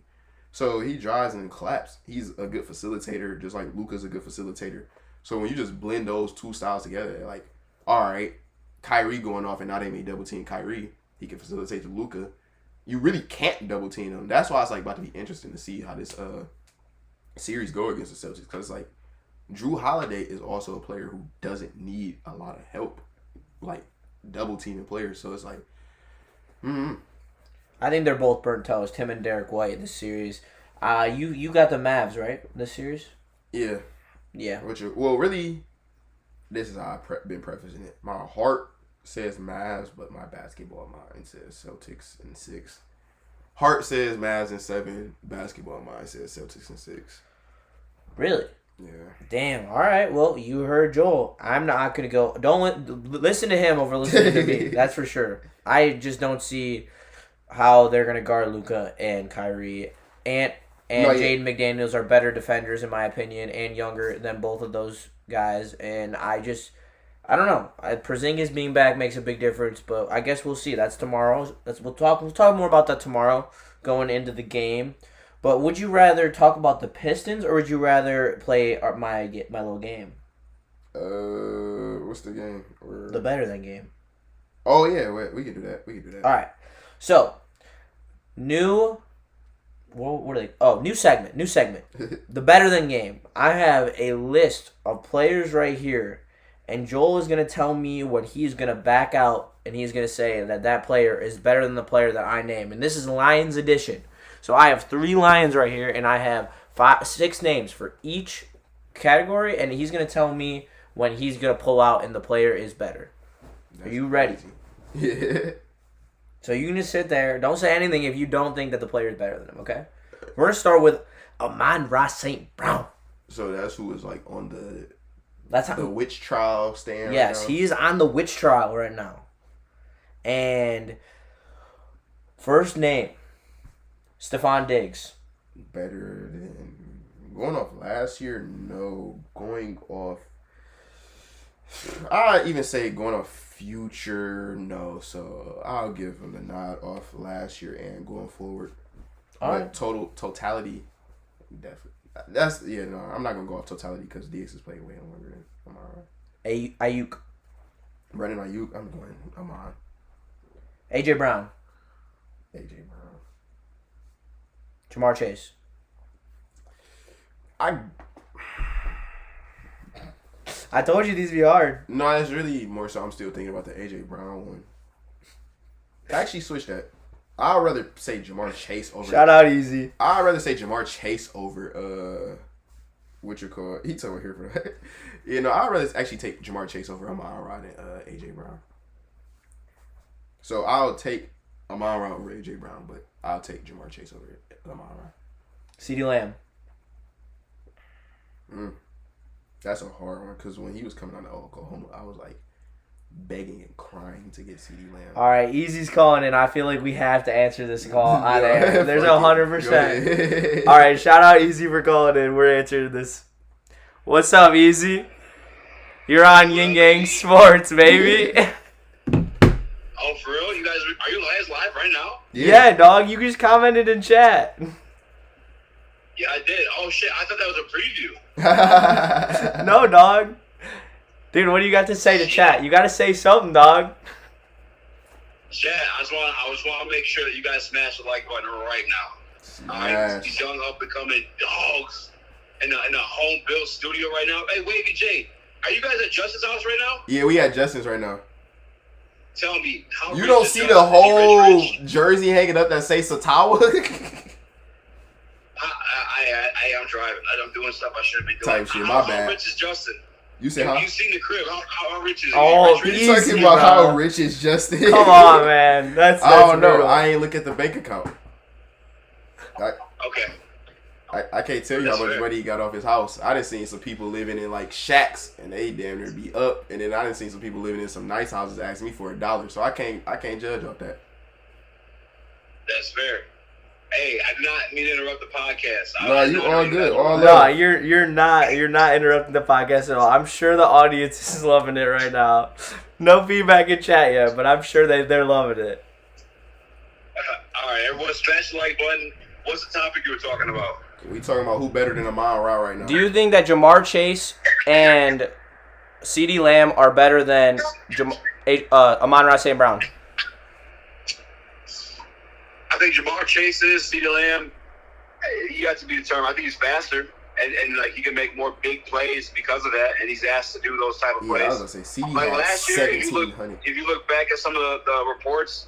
So he drives and claps. He's a good facilitator, just like Luka's a good facilitator. So when you just blend those two styles together, like, all right, Kyrie going off and now they may double team Kyrie. He can facilitate to Luka. You really can't double team him. That's why it's like about to be interesting to see how this series go against the Celtics, because like Drew Holiday is also a player who doesn't need a lot of help, like double teaming players. So it's like, I think they're both burnt toast, him and Derek White, this series. You got the Mavs, right, this series? Yeah. Yeah. Well, really, this is how I've been prefacing it. My heart says Mavs, but my basketball mind says Celtics in 6. Heart says Mavs in 7. Basketball mind says Celtics in 6. Really? Yeah. Damn. All right. Well, you heard Joel. I'm not going to go. Don't listen to him over listening to me. That's for sure. I just don't see how they're going to guard Luka and Kyrie. And Jaden McDaniels are better defenders, in my opinion, and younger than both of those guys. And I don't know. Porzingis being back makes a big difference, but I guess we'll see. That's tomorrow. We'll talk more about that tomorrow going into the game. But would you rather talk about the Pistons, or would you rather play my little game? What's the game? The better than game. Oh yeah, wait, we can do that. All right. So, new segment. The better than game. I have a list of players right here, and Joel is going to tell me what he's going to back out, and he's going to say that player is better than the player that I name. And this is Lions edition. So I have 3 Lions right here, and I have 6 names for each category, and he's going to tell me when he's going to pull out and the player is better. Are you ready? Yeah. So you can just sit there. Don't say anything if you don't think that the player is better than him, okay? We're going to start with Amon-Ra St. Brown. So that's who is like on the witch trial stand. Yes, right now? he's on the witch trial right now. And first name, Stephon Diggs. Better than going off last year? No. Going off, I even say going off future, no. So I'll give him the nod off last year and going forward. All but right. Totality, definitely. I'm not gonna go off totality because DX is playing way longer than Amon. Ayuk. Brandon Ayuk, I'm going Amon. AJ Brown. AJ Brown. Jamar Chase. I told you these would be hard. No, it's really more so I'm still thinking about the AJ Brown one. I actually switched that. I'd rather say Jamar Chase over. Shout out Easy. I'd rather say Jamar Chase over what you call he's over here for that. I'd rather actually take Jamar Chase over Amon-Ra than AJ Brown. So I'll take Amon-Ra over AJ Brown, but I'll take Jamar Chase over Amon-Ra. CeeDee Lamb. That's a hard one because when he was coming out of Oklahoma, I was like begging and crying to get CeeDee Lamb. All right, Easy's calling in. I feel like we have to answer this call on air. There's 100%. All right, shout out Easy for calling in. We're answering this. What's up, Easy? You're on YingYang Sports, baby. Oh, for real? You guys, are you guys live right now? Yeah, dog. You just commented in chat. Yeah, I did. Oh shit, I thought that was a preview. No, dog. Dude, what do you got to say to chat? You got to say something, dog. Chat, I just want to make sure that you guys smash the like button right now. All right, these young up and coming dogs in a home built studio right now. Hey, Wavy J, are you guys at Justin's house right now? Yeah, we at Justin's right now. Tell me, how you rich don't is see Justin? the whole Rich? jersey hanging up that say Satawa? I'm driving. I'm doing stuff I shouldn't be doing. Type shit, my bad. How rich is Justin? You said, huh? You seen the crib? How rich is he? Oh, Rich? You talking about how rich is Justin? Come on, man. That's I don't know. brutal. I ain't look at the bank account. Okay. I can't tell you how much money he got off his house. I done seen some people living in like shacks and they damn near be up, and then I done seen some people living in some nice houses asking me for $1. So I can't judge off that. That's fair. Hey, I did not mean to interrupt the podcast. No, you all good. All No, love. you're not interrupting the podcast at all. I'm sure the audience is loving it right now. No feedback in chat yet, but I'm sure they're loving it. All right, everyone smash the like button. What's the topic you were talking about? We talking about who better than Amon Ra right now. Do you think that Jamar Chase and CeeDee Lamb are better than Amon-Ra St. Brown? I think Jamar Chase is, CeeDee Lamb, he got to be determined. I think he's faster, and like he can make more big plays because of that, and he's asked to do those type of plays. I was gonna say CD Like had last year, if 1,700. you look back at some of the reports,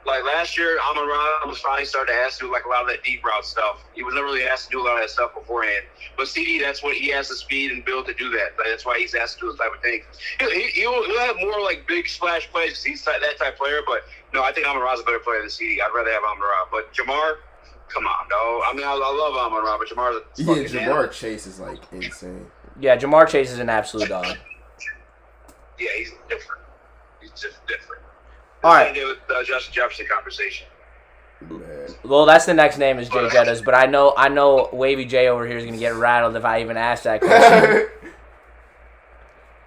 like last year, Amon-Ra was finally starting to ask to do like a lot of that deep route stuff. He was never really asked to do a lot of that stuff beforehand. But CD, that's what he has the speed and build to do that. Like, that's why he's asked to do those type of things. He'll have more like big splash plays because he's that type of player. But no, I think Amon-Ra's a better player than CD. I'd rather have Amon-Ra. But Jamar, come on, no. I mean, I love Amon-Ra, but Jamar's a fucking Jamar Chase is like insane. Yeah, Jamar Chase is an absolute dog. Yeah, he's different. He's just different. All right. Same with Justin Jefferson conversation. Man. Well, that's the next name is Jay Jettas, but I know Wavy J over here is gonna get rattled if I even ask that question.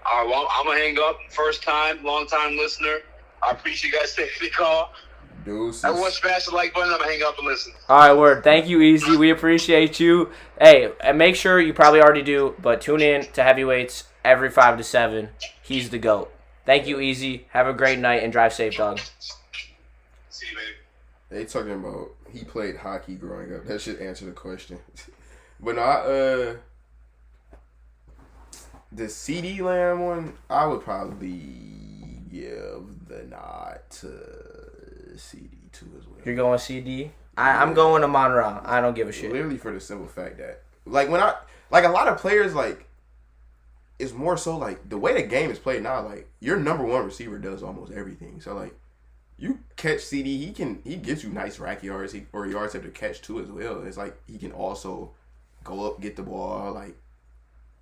All right, well, I'm gonna hang up. First time, long time listener. I appreciate you guys taking the call. Deuces. Everyone smash the like button. I'm gonna hang up and listen. All right, word. Thank you, Easy. We appreciate you. Hey, and make sure you probably already do, but tune in to Heavyweights every 5 to 7. He's the GOAT. Thank you, Easy. Have a great night and drive safe, dog. See you, baby. They talking about he played hockey growing up. That should answer the question. But no, the CD Lamb one, I would probably give the nod to CD too as well. You're going CD? I'm going to Amon-Ra. I don't give a shit. Literally for the simple fact that, like, a lot of players, like, it's more so, like, the way the game is played now, like, your number one receiver does almost everything. So, like, you catch CD, he gets you nice rack yards or yards after catch too as well. It's like he can also go up, get the ball. Like,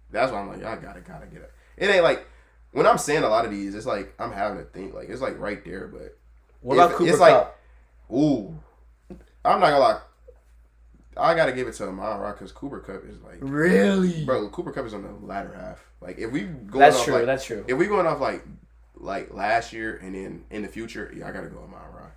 that's why I'm like, I gotta get it. It ain't like when I'm saying a lot of these, it's like I'm having to think like it's like right there. But What about Cooper it's Kupp? like, ooh, I'm not gonna lie. I gotta give it to Amon-Ra because Cooper Kupp is like Really? bro. Cooper Kupp is on the latter half. Like if we going That's off, true. like, That's true. if we going off like last year and then in the future, yeah, I gotta go Amon-Ra.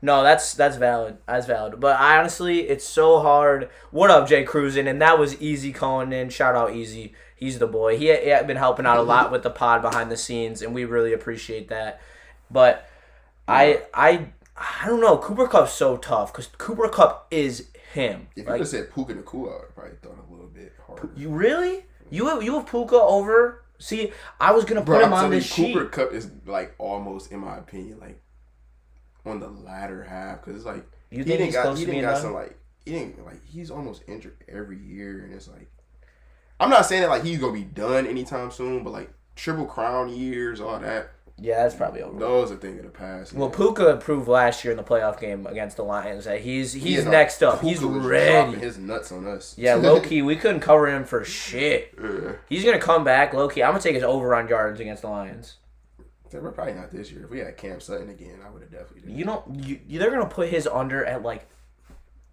No, that's valid. That's valid. But honestly, it's so hard. What up, Jay Cruisin'? And that was Easy calling in. Shout out Easy. He's the boy. He had been helping out a lot with the pod behind the scenes, and we really appreciate that. But I don't know. Cooper Kupp's so tough because Cooper Kupp is him. If you would have said Puka Nacua, I would have probably thought a little bit harder. You really? You have Puka over? See, I was gonna put him on this sheet. Cooper Kupp is like almost, in my opinion, like on the latter half because it's like You think he's close to being done? He's almost injured every year, and it's like I'm not saying that like he's gonna be done anytime soon, but like Triple Crown years, all that, Yeah, that's probably over. Those are thing of the past. Well, yeah. Puka proved last year in the playoff game against the Lions that he's Yeah, next up. Puka He's was ready. dropping his nuts on us. Yeah, low key, we couldn't cover him for shit. Yeah. He's gonna come back, low key. I'm gonna take his over on yards against the Lions. We're probably not this year. If we had Cam Sutton again, I would have definitely done. You don't. They're gonna put his under at like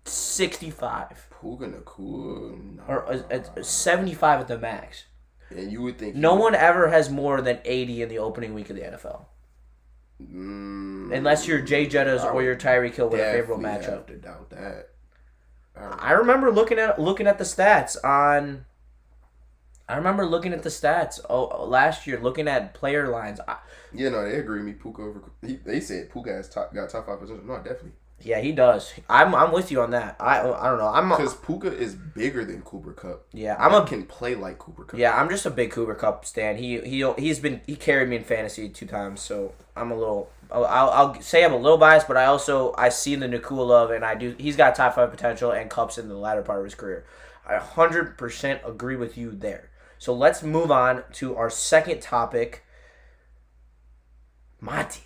65 Puka Nakua, nah. or 75 at the max. And you would think No one ever has more than 80 in the opening week of the NFL. Unless you're Jay Jettas or you're Tyreek Hill with a favorable matchup. Have to doubt that. I remember looking at the stats on. I remember looking at the stats last year, looking at player lines. Yeah, no, they agree with me. Puka over. They said Puka has got top 5 potential. No, definitely. Yeah, he does. I'm with you on that. I don't know. Because Puka is bigger than Cooper Kupp. Yeah, can play like Cooper Kupp. Yeah, I'm just a big Cooper Kupp stan. He carried me in fantasy 2 times, so I'm a little. I'll say I'm a little biased, but I see the Nakua love, and he's got top 5 potential, and Kupp's in the latter part of his career. I 100% agree with you there. So let's move on to our second topic. Monty,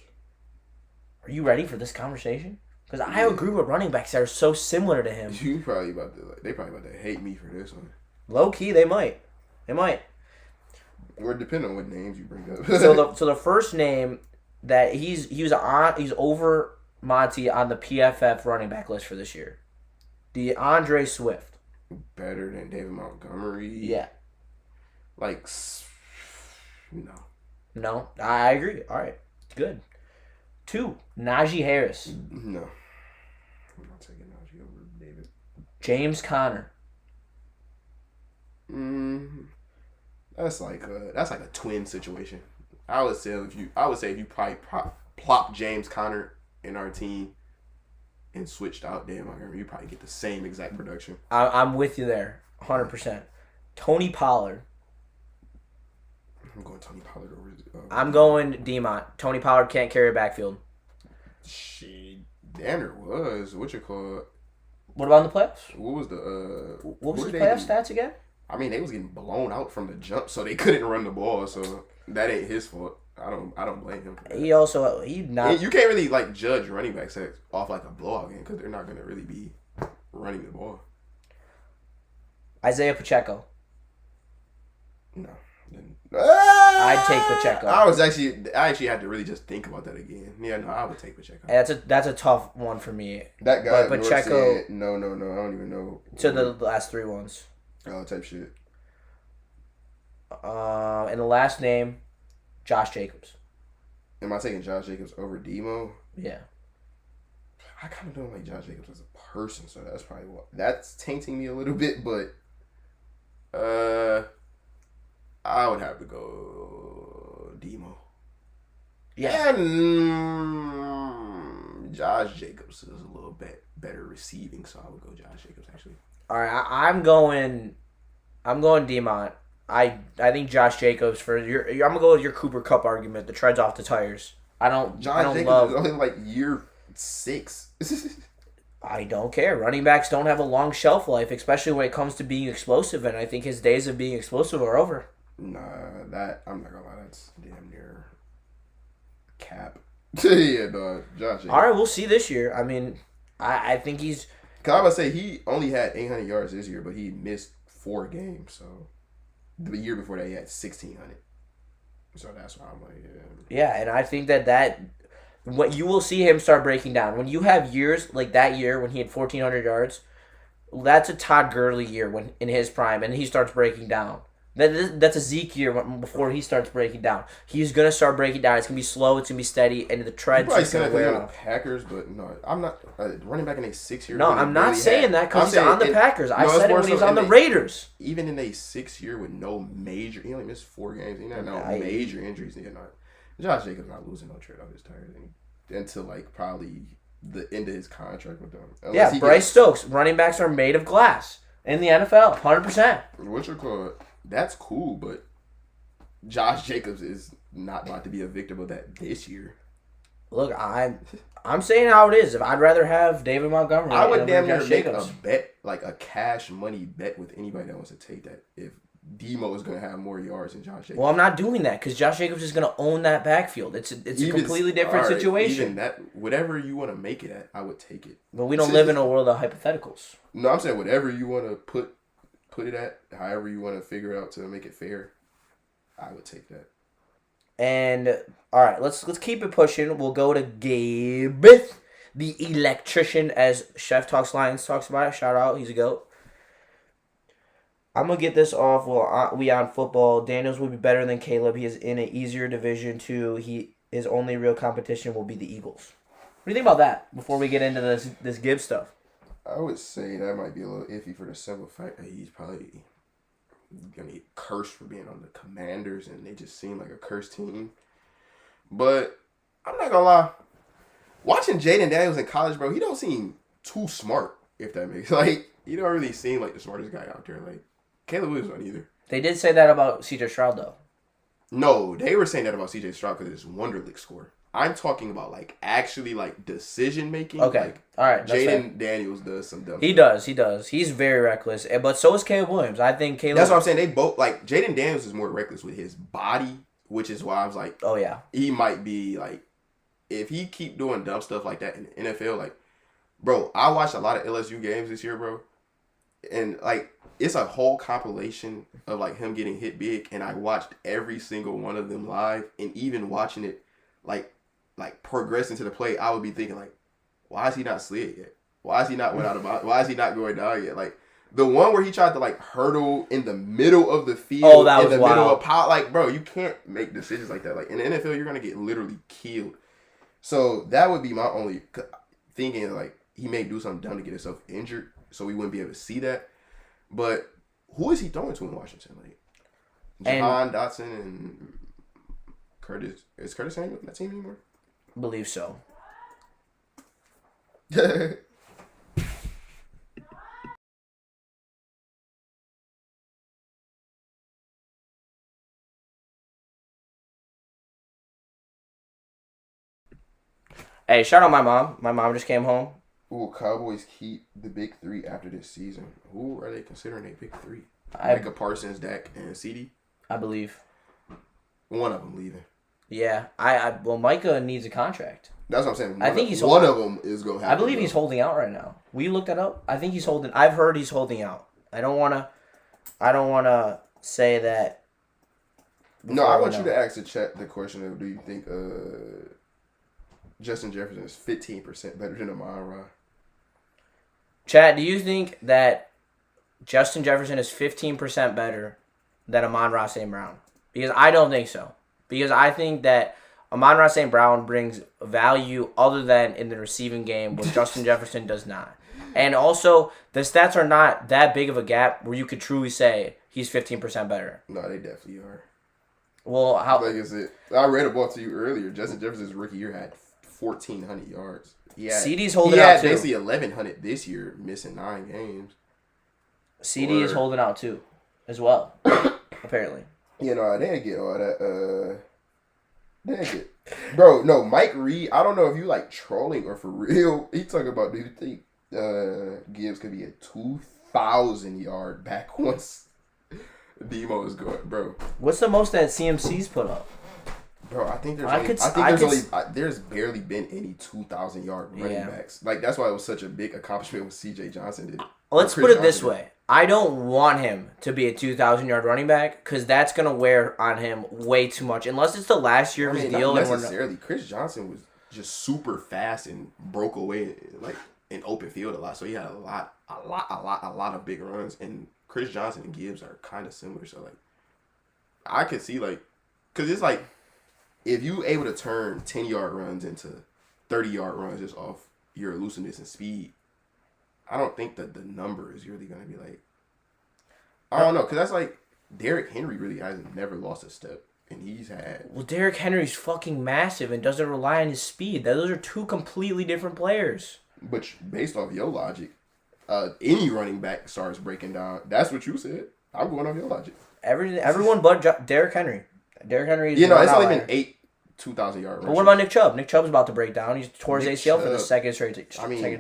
are you ready for this conversation? Because I agree with running backs that are so similar to him. They probably about to hate me for this one. Low key, they might. Or depending on what names you bring up. So the first name that he's over Monty on the PFF running back list for this year. DeAndre Swift. Better than David Montgomery. Yeah. Like, no. No, I agree. All right, good. 2, Najee Harris. No. I'm not taking Najee over David. James Conner. That's like a twin situation. I would say if you probably plop James Conner in our team and switched out Dan Montgomery, you probably get the same exact production. I'm with you there, 100%. Tony Pollard. I'm going Tony Pollard over. I'm going Demont. Tony Pollard can't carry a backfield. Shit, damn, there was what you call. What about in the playoffs? What was the What was the playoff stats again? I mean, they was getting blown out from the jump, so they couldn't run the ball. So that ain't his fault. I don't blame him. For that. You can't really like judge running backs off like a blowout game because they're not gonna really be running the ball. Isaiah Pacheco. No. I'd take Pacheco. I actually had to really just think about that again. Yeah, no, I would take Pacheco. That's a tough one for me. That guy, but Pacheco. Said, no, I don't even know. To the last 3 ones. Oh, type shit. And the last name, Josh Jacobs. Am I taking Josh Jacobs over Demo? Yeah. I kind of don't like Josh Jacobs as a person, so that's probably that's tainting me a little bit. But I would have to go Demo. Yeah. And Josh Jacobs is a little bit better receiving, so I would go Josh Jacobs actually. All right, I'm going Demont. I think Josh Jacobs for your. I'm gonna go with your Cooper Kupp argument. The treads off the tires. Josh Jacobs is only like year 6. I don't care. Running backs don't have a long shelf life, especially when it comes to being explosive. And I think his days of being explosive are over. Nah, I'm not gonna lie. That's damn near cap. Yeah, dog. Josh Jacobs. All right, we'll see this year. I mean, I think he's. Cause I would say he only had 800 yards this year, but he missed 4 games. So the year before that, he had 1,600. So that's why I'm like, yeah, and I think that what you will see him start breaking down when you have years like that year when he had 1,400 yards. That's a Todd Gurley year when in his prime, and he starts breaking down. That's a Zeke year before he starts breaking down. He's gonna start breaking down. It's gonna be slow. It's gonna be steady, and the tread's just gonna wear off. Packers, but no, I'm not running back in a 6 year. No, I'm not saying that because he's on the Packers. I said it when he was on the Raiders. Even in a 6 year with no major, he only missed 4 games. He had no major injuries. Josh Jacobs not losing no tread off his tires until like probably the end of his contract with them. Yeah, Bryce Stokes. Running backs are made of glass in the NFL, 100%. What's your call? That's cool, but Josh Jacobs is not about to be a victim of that this year. Look, I'm saying how it is. If I'd rather have David Montgomery, I would damn near make a bet, like a cash money bet with anybody that wants to take that. If Demo is going to have more yards than Josh Jacobs. Well, I'm not doing that because Josh Jacobs is going to own that backfield. It's a completely different situation. Even that, whatever you want to make it at, I would take it. But we don't live in a world of hypotheticals. No, I'm saying whatever you want to put it at, however you want to figure out to make it fair, I would take that. And all right, let's keep it pushing. We'll go to Gabe, the electrician, as Chef Talks Lions talks about it. Shout out, he's a goat. I'm going to get this off. Well, we on football. Daniels will be better than Caleb. He is in an easier division, too. His only real competition will be the Eagles. What do you think about that before we get into this Gibbs stuff? I would say that might be a little iffy for the simple fact that he's probably going to get cursed for being on the Commanders, and they just seem like a cursed team. But I'm not going to lie. Watching Jaden Daniels in college, bro, he don't seem too smart, if that makes sense. Like, he don't really seem like the smartest guy out there. Like, Caleb Williams not either. They did say that about C.J. Stroud, though. No, they were saying that about C.J. Stroud because it's Wonderlic score. I'm talking about, like, actually, like, decision-making. Okay, like, all right. Jaden Daniels does some dumb He stuff. does. He's very reckless. But so is Caleb Williams. I think Caleb... That's what I'm saying. They both, like, Jaden Daniels is more reckless with his body, which is why I was like, oh, yeah. he might be, like, if he keep doing dumb stuff like that in the NFL, like, bro, I watched a lot of LSU games this year, bro. And, like, it's a whole compilation of, like, him getting hit big. And I watched every single one of them live. And even watching it, like progressing to the play, I would be thinking, like, why is he not slid yet? Why is he not went out of bounds? Why is he not going down yet? Like, the one where he tried to, like, hurdle in the middle of the field. Oh, that was in the wild. middle of power. Like, bro, you can't make decisions like that. Like, in the NFL, you're going to get literally killed. So that would be my only thinking, like, he may do something dumb to get himself injured, so we wouldn't be able to see that. But who is he throwing to in Washington? Like, Jahan Dotson and Curtis. Is Curtis Samuel on that team anymore? Believe so. Hey, shout out my mom. My mom just came home. Will Cowboys keep the big three after this season? Who are they considering a big three? Micah Parsons, Dak, and CD? I believe. One of them leaving. Yeah. Well, Micah needs a contract. That's what I'm saying. I think he's one of them is going to happen. I believe he's holding out right now. Will you look that up? I think he's holding. I've heard he's holding out. I don't want to say that. No, I want you to ask the question of, do you think Justin Jefferson is 15% better than Amon-Ra? Chad, do you think that Justin Jefferson is 15% better than Amon-Ra St. Brown? Because I don't think so. Because I think that Amon-Ra St. Brown brings value other than in the receiving game, which Justin Jefferson does not. And also, the stats are not that big of a gap where you could truly say he's 15% better. No, they definitely are. Well, how? Like I said, I read about to you earlier. Justin Jefferson's rookie year had 1,400 yards. CD's holding out too. He had basically 1,100 this year, missing 9 games. CD is holding out too, as well, apparently. You know, they didn't get all that. They didn't get. Bro, no, Mike Reed, I don't know if you like trolling or for real. He talking about, do you think Gibbs could be a 2,000 yard back once Demo is going, bro? What's the most that CMC's put up? Bro, I think there's barely been any 2,000 yard running backs. Like, that's why it was such a big accomplishment when C.J. Johnson did. Let's put it this way. I don't want him to be a 2,000 yard running back because that's gonna wear on him way too much. Unless it's the last year of his deal. Not necessarily. Chris Johnson was just super fast and broke away like in open field a lot. So he had a lot of big runs. And Chris Johnson and Gibbs are kind of similar. So like, I could see like, cause it's like, if you able to turn 10-yard runs into 30-yard runs just off your elusiveness and speed, I don't think that the number is really going to be like, I don't know, because that's like, Derrick Henry really has never lost a step, and he's had. Well, Derrick Henry's fucking massive and doesn't rely on his speed. Those are two completely different players. But based off your logic, any running back starts breaking down. That's what you said. I'm going off your logic. Everyone but Derrick Henry. Derrick Henry is it's only been 8 2,000 yard runs. But what about Nick Chubb? Nick Chubb's about to break down. He's tore his ACL for the second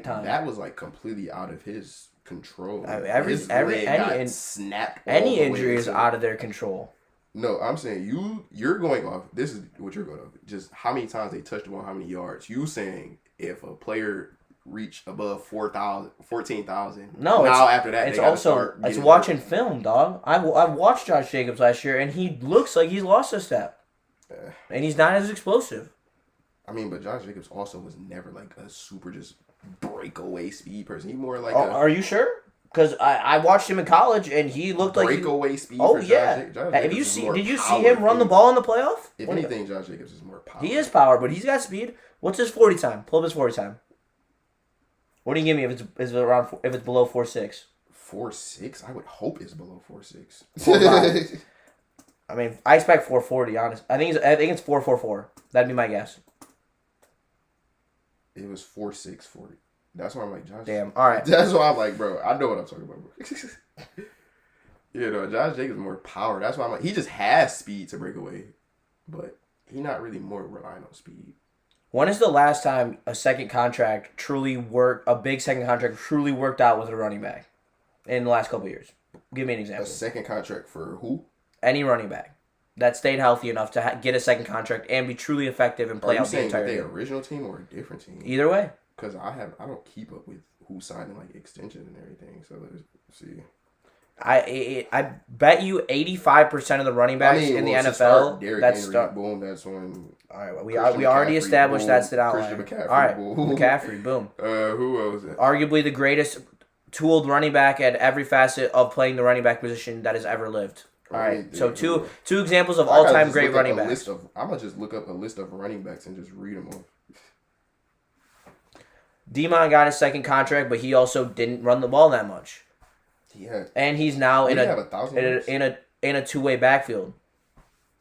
time. That was like completely out of his control. I mean, His leg got snapped. Any injury is out of their control. No, I'm saying you're going off. This is what you're going off. Just how many times they touched the ball, how many yards. You saying if a player reach above 14,000. No, now after that, it's also it's watching film, dog. I watched Josh Jacobs last year, and he looks like he's lost a step, and he's not as explosive. I mean, but Josh Jacobs also was never like a super just breakaway speed person. He more like are you sure? Because I watched him in college, and he looked like breakaway speed. Oh for yeah. Josh Have you seen? Did you see him run the ball in the playoff? If anything, Josh Jacobs is more power. He is power, but he's got speed. What's his 40 time? Pull up his 40 time. What do you give me if it's around if it's below 4.6? 4.6? I would hope it's below 4.6. 4.5. I mean, I expect 4.40. Honest, I think it's 4.44. That'd be my guess. It was 4.640. That's why I'm like, Josh. Damn. All right. That's why I'm like, bro. I know what I'm talking about, bro. You know, Josh Jacobs more power. That's why I'm like, he just has speed to break away, but he's not really more relying on speed. When is the last time a second contract a big second contract truly worked out with a running back in the last couple of years? Give me an example. A second contract for who? Any running back that stayed healthy enough to get a second contract and be truly effective and play out the entire game. Are you saying the original team or a different team? Either way. Because I don't keep up with who's signing like extensions and everything. So let's see. I bet you 85% of the running backs in the NFL boom. That's when. All right, we already established boom. that's the outlier. McCaffrey, all right, boom. McCaffrey, boom. Who else? Arguably the greatest tooled running back at every facet of playing the running back position that has ever lived. All right, so two examples of all-time great running backs. I'm gonna just look up a list of running backs and just read them off. Demon got his second contract, but he also didn't run the ball that much. Yeah. And he's now in a two-way backfield.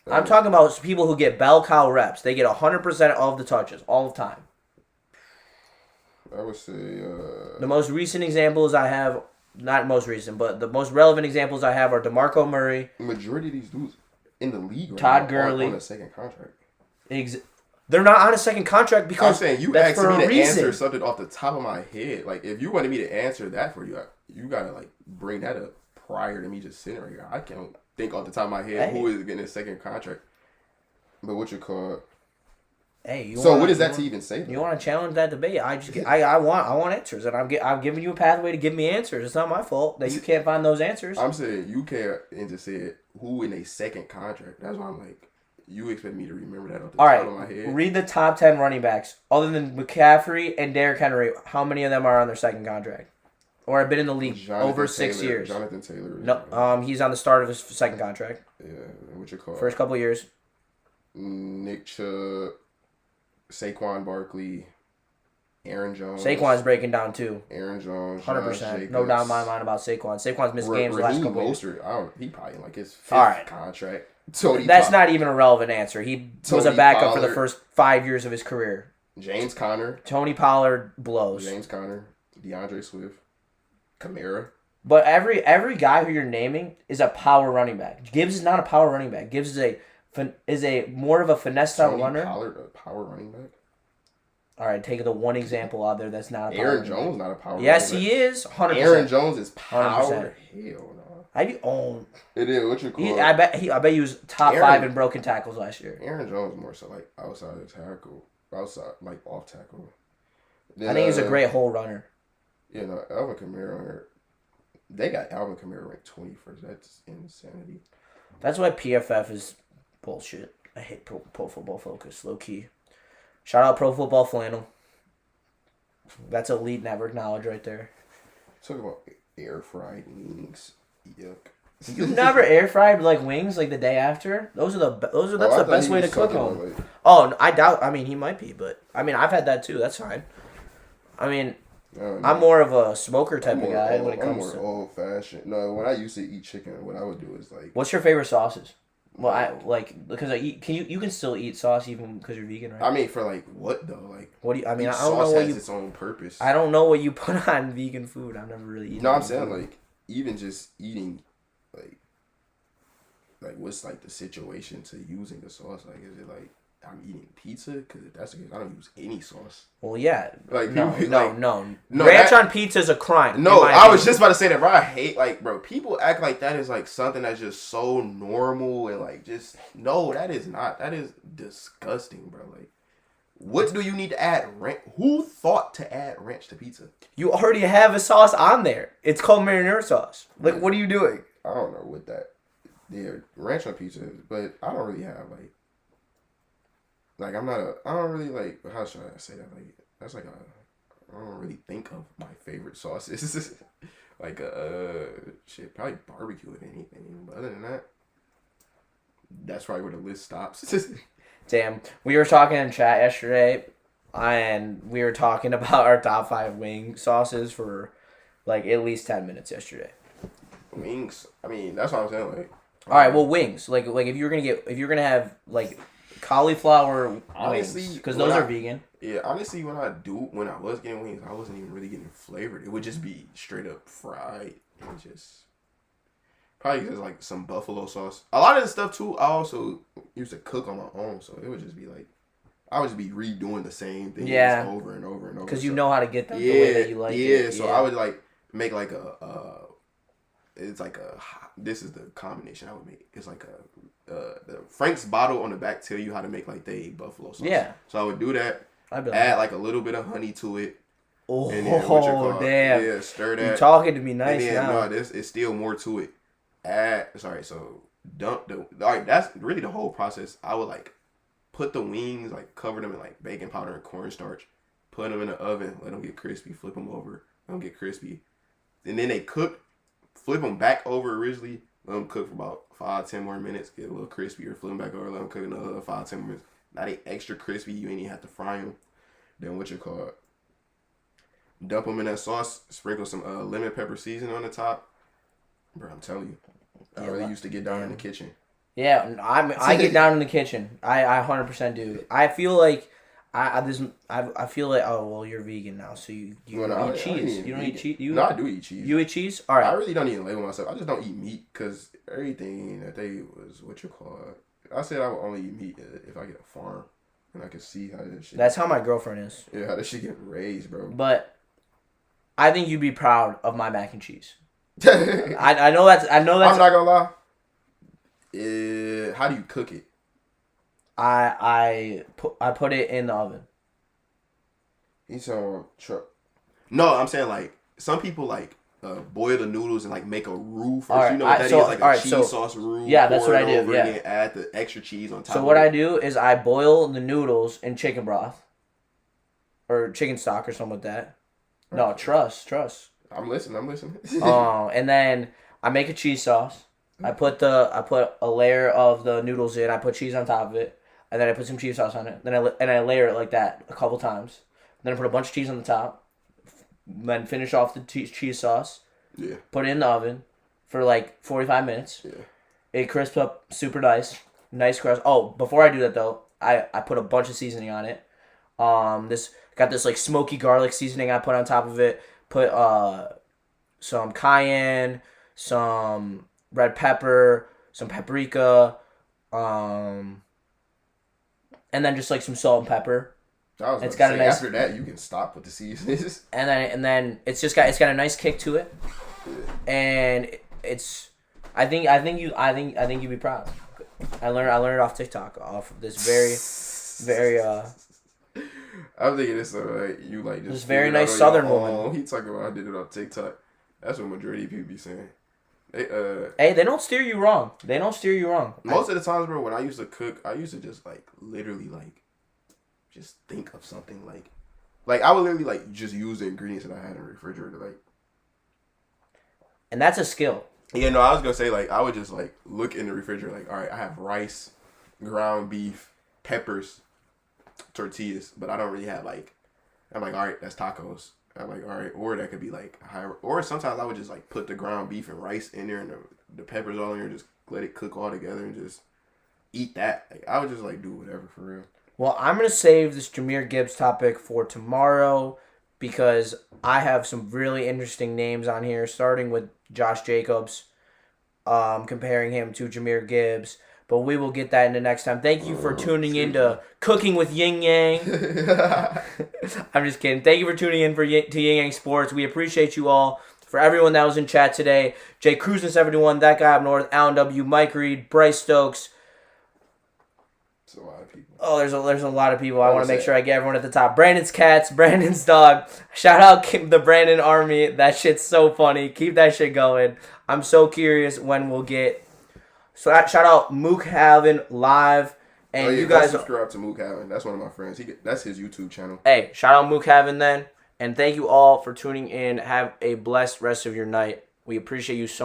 I'm talking about people who get bell cow reps. They get 100% of the touches all the time. I would say the most recent examples I have, not most recent, but the most relevant examples I have are DeMarco Murray. The majority of these dudes in the league right Todd now Gurley on a second contract. They're not on a second contract because I'm saying you asked me to answer something off the top of my head. Like if you wanted me to answer that for you, you gotta like bring that up prior to me just sitting right here. I can't think off the top of my head who is getting a second contract. But what you call? Hey, what is that to even say? You want to challenge that debate? I want answers, and I'm giving you a pathway to give me answers. It's not my fault that you can't find those answers. I'm saying you can't and just say who in a second contract. That's why I'm like. You expect me to remember that off the top of my head? Read the top 10 running backs. Other than McCaffrey and Derrick Henry, how many of them are on their second contract? Or have been in the league over 6 years? Jonathan Taylor. No, he's on the start of his second contract. Yeah, what you call? First couple of years. Nick Chubb, Saquon Barkley, Aaron Jones. Saquon's breaking down too. Aaron Jones, 100%. No doubt in my mind about Saquon. Saquon's missed games the last couple of years. He probably in like his fifth contract. That's not even a relevant answer. He was a backup for the first 5 years of his career. James Conner. Tony Pollard blows. James Conner. DeAndre Swift. Kamara. But every guy who you're naming is a power running back. Gibbs is not a power running back. Gibbs is a more of a finesse style runner. Pollard, a power running back. All right, take the one example out there that's not a power Aaron Jones, not a power running back. Yes, he is. 100%. Aaron Jones is power. 100%. Hell no. It is. What you call? I bet he was top 5 in broken tackles last year. Aaron Jones more so like outside the tackle, outside like off tackle. Then, I think he's a great hole runner. You know, Alvin Kamara. They got Alvin Kamara ranked 21st. That's insanity. That's why PFF is bullshit. I hate Pro Football Focus, low key. Shout out Pro Football Flannel. That's elite network knowledge right there. Talk about air fried wings. Yuck. You've never air fried like wings like the day after? That's the best way to cook them. I doubt. I mean, he might be, but I mean, I've had that too. That's fine. I mean, I'm more of a smoker type of guy when it comes to old fashioned. No, when I used to eat chicken, what I would do is like. What's your favorite sauces? Well, I like because I eat. You can still eat sauce even because you're vegan, right? I mean, for like what though? Like what do you? I mean, I don't sauce know what has its own purpose. I don't know what you put on vegan food. I've never really eaten. No, I'm saying like even just eating, like what's like the situation to using the sauce? Like, is it like I'm eating pizza, because if that's the case, I don't use any sauce. Well, yeah. Like, no. No, Ranch on pizza is a crime. No, I was just about to say that, bro. I hate, like, bro, people act like that is, like, something that's just so normal and, like, just, no, that is not. That is disgusting, bro. Like, what do you need to add ranch? Who thought to add ranch to pizza? You already have a sauce on there. It's called marinara sauce. Like, what are you doing? I don't know what that. Yeah, ranch on pizza, but I don't really have, like, I don't really, like, how should I say that? Like, that's like I don't really think of my favorite sauces. Like, shit, probably barbecue if anything. But other than that, that's probably where the list stops. Damn. We were talking in chat yesterday, and we were talking about our top 5 wing sauces for, like, at least 10 minutes yesterday. Wings? I mean, that's what I'm saying, like. All right, well, wings. Like if you're gonna have, like, cauliflower Honestly, wings, because those are vegan. Yeah, honestly, when I was getting wings, I wasn't even really getting flavored. It would just be straight up fried and just probably just like some buffalo sauce. A lot of the stuff too, I also used to cook on my own, so it would just be like I would just be redoing the same thing over and over and over. Because you know how to get them the way that you like it. Yeah, so I would like make like this is the combination I would make. It's like the Frank's bottle on the back tell you how to make like the buffalo sauce. Yeah. So I would do that. Add like a little bit of honey to it. Oh, and then, damn. Yeah, stir that. You're talking to me nice and then, now. No, it's still more to it. Dump the, like, that's really the whole process. I would like put the wings, like cover them in like baking powder and cornstarch, put them in the oven, let them get crispy, flip them over, let them get crispy. And then they cook, flip them back over originally, let them cook for about 5-10 more minutes, get a little crispier, flip them back over, let them cook another 5-10 more minutes. Now they extra crispy, you ain't even have to fry them. Then dump them in that sauce, sprinkle some lemon pepper seasoning on the top. Bro, I'm telling you, I really used to get down in the kitchen. Yeah, I get down in the kitchen. I 100% do. I feel like I feel like, oh well, you're vegan now, so you eat cheese. You don't eat cheese. No, I do eat cheese. You eat cheese? All right. I really don't even label myself. I just don't eat meat because everything that they was I said I would only eat meat if I get a farm and I can see how this shit. That's how my girlfriend is. Yeah, how this shit get raised, bro. But I think you'd be proud of my mac and cheese. I know that's. I'm not gonna lie. How do you cook it? I put it in the oven. No, I'm saying like some people like boil the noodles and like make a roux first. Right, you know what that is? Like a cheese sauce roux. Yeah, that's what I do. Yeah. And add the extra cheese on top. So what I do is I boil the noodles in chicken broth or chicken stock or something like that. No, trust. I'm listening. And then I make a cheese sauce. I put a layer of the noodles in. I put cheese on top of it, and then I put some cheese sauce on it. Then I layer it like that a couple times. Then I put a bunch of cheese on the top. Then finish off the cheese sauce. Yeah. Put it in the oven for like 45 minutes. Yeah. It crisps up super nice crust. Oh, before I do that though, I put a bunch of seasoning on it. This like smoky garlic seasoning I put on top of it. Put some cayenne, some red pepper, some paprika, and then just like some salt and pepper. After that you can stop with the seasonings. And then it's got a nice kick to it, and it's I think you'd be proud. I learned it off TikTok off of this very I'm thinking this you like just this very nice Southern woman. He talking about I did it on TikTok. That's what majority of people be saying. They don't steer you wrong. Most of the times, bro, when I used to cook, I used to just like literally like just think of something like I would literally like just use the ingredients that I had in the refrigerator, like. And that's a skill. Yeah, no, I was gonna say like I would just like look in the refrigerator, like, all right, I have rice, ground beef, peppers, tortillas, but I don't really have like. I'm like, all right, that's tacos. I'm like, all right, or that could be like higher. Or sometimes I would just like put the ground beef and rice in there and the peppers all in there, and just let it cook all together and just eat that. Like I would just like do whatever for real. Well, I'm going to save this Jahmyr Gibbs topic for tomorrow because I have some really interesting names on here, starting with Josh Jacobs, comparing him to Jahmyr Gibbs. But we will get that in the next time. Thank you for tuning in to Cooking with Ying Yang. I'm just kidding. Thank you for tuning in to YingYang Sports. We appreciate you all. For everyone that was in chat today, Jay Cruz and 71, that guy up north, Alan W, Mike Reed, Bryce Stokes. It's a lot of people. Oh, there's a lot of people. I want to make sure I get everyone at the top. Brandon's cats, Brandon's dog. Shout out the Brandon Army. That shit's so funny. Keep that shit going. I'm so curious when we'll get. So shout out Mook Haven live. And you guys subscribe to Mook Haven. That's one of my friends. That's his YouTube channel. Hey, shout out Mook Haven then. And thank you all for tuning in. Have a blessed rest of your night. We appreciate you so much.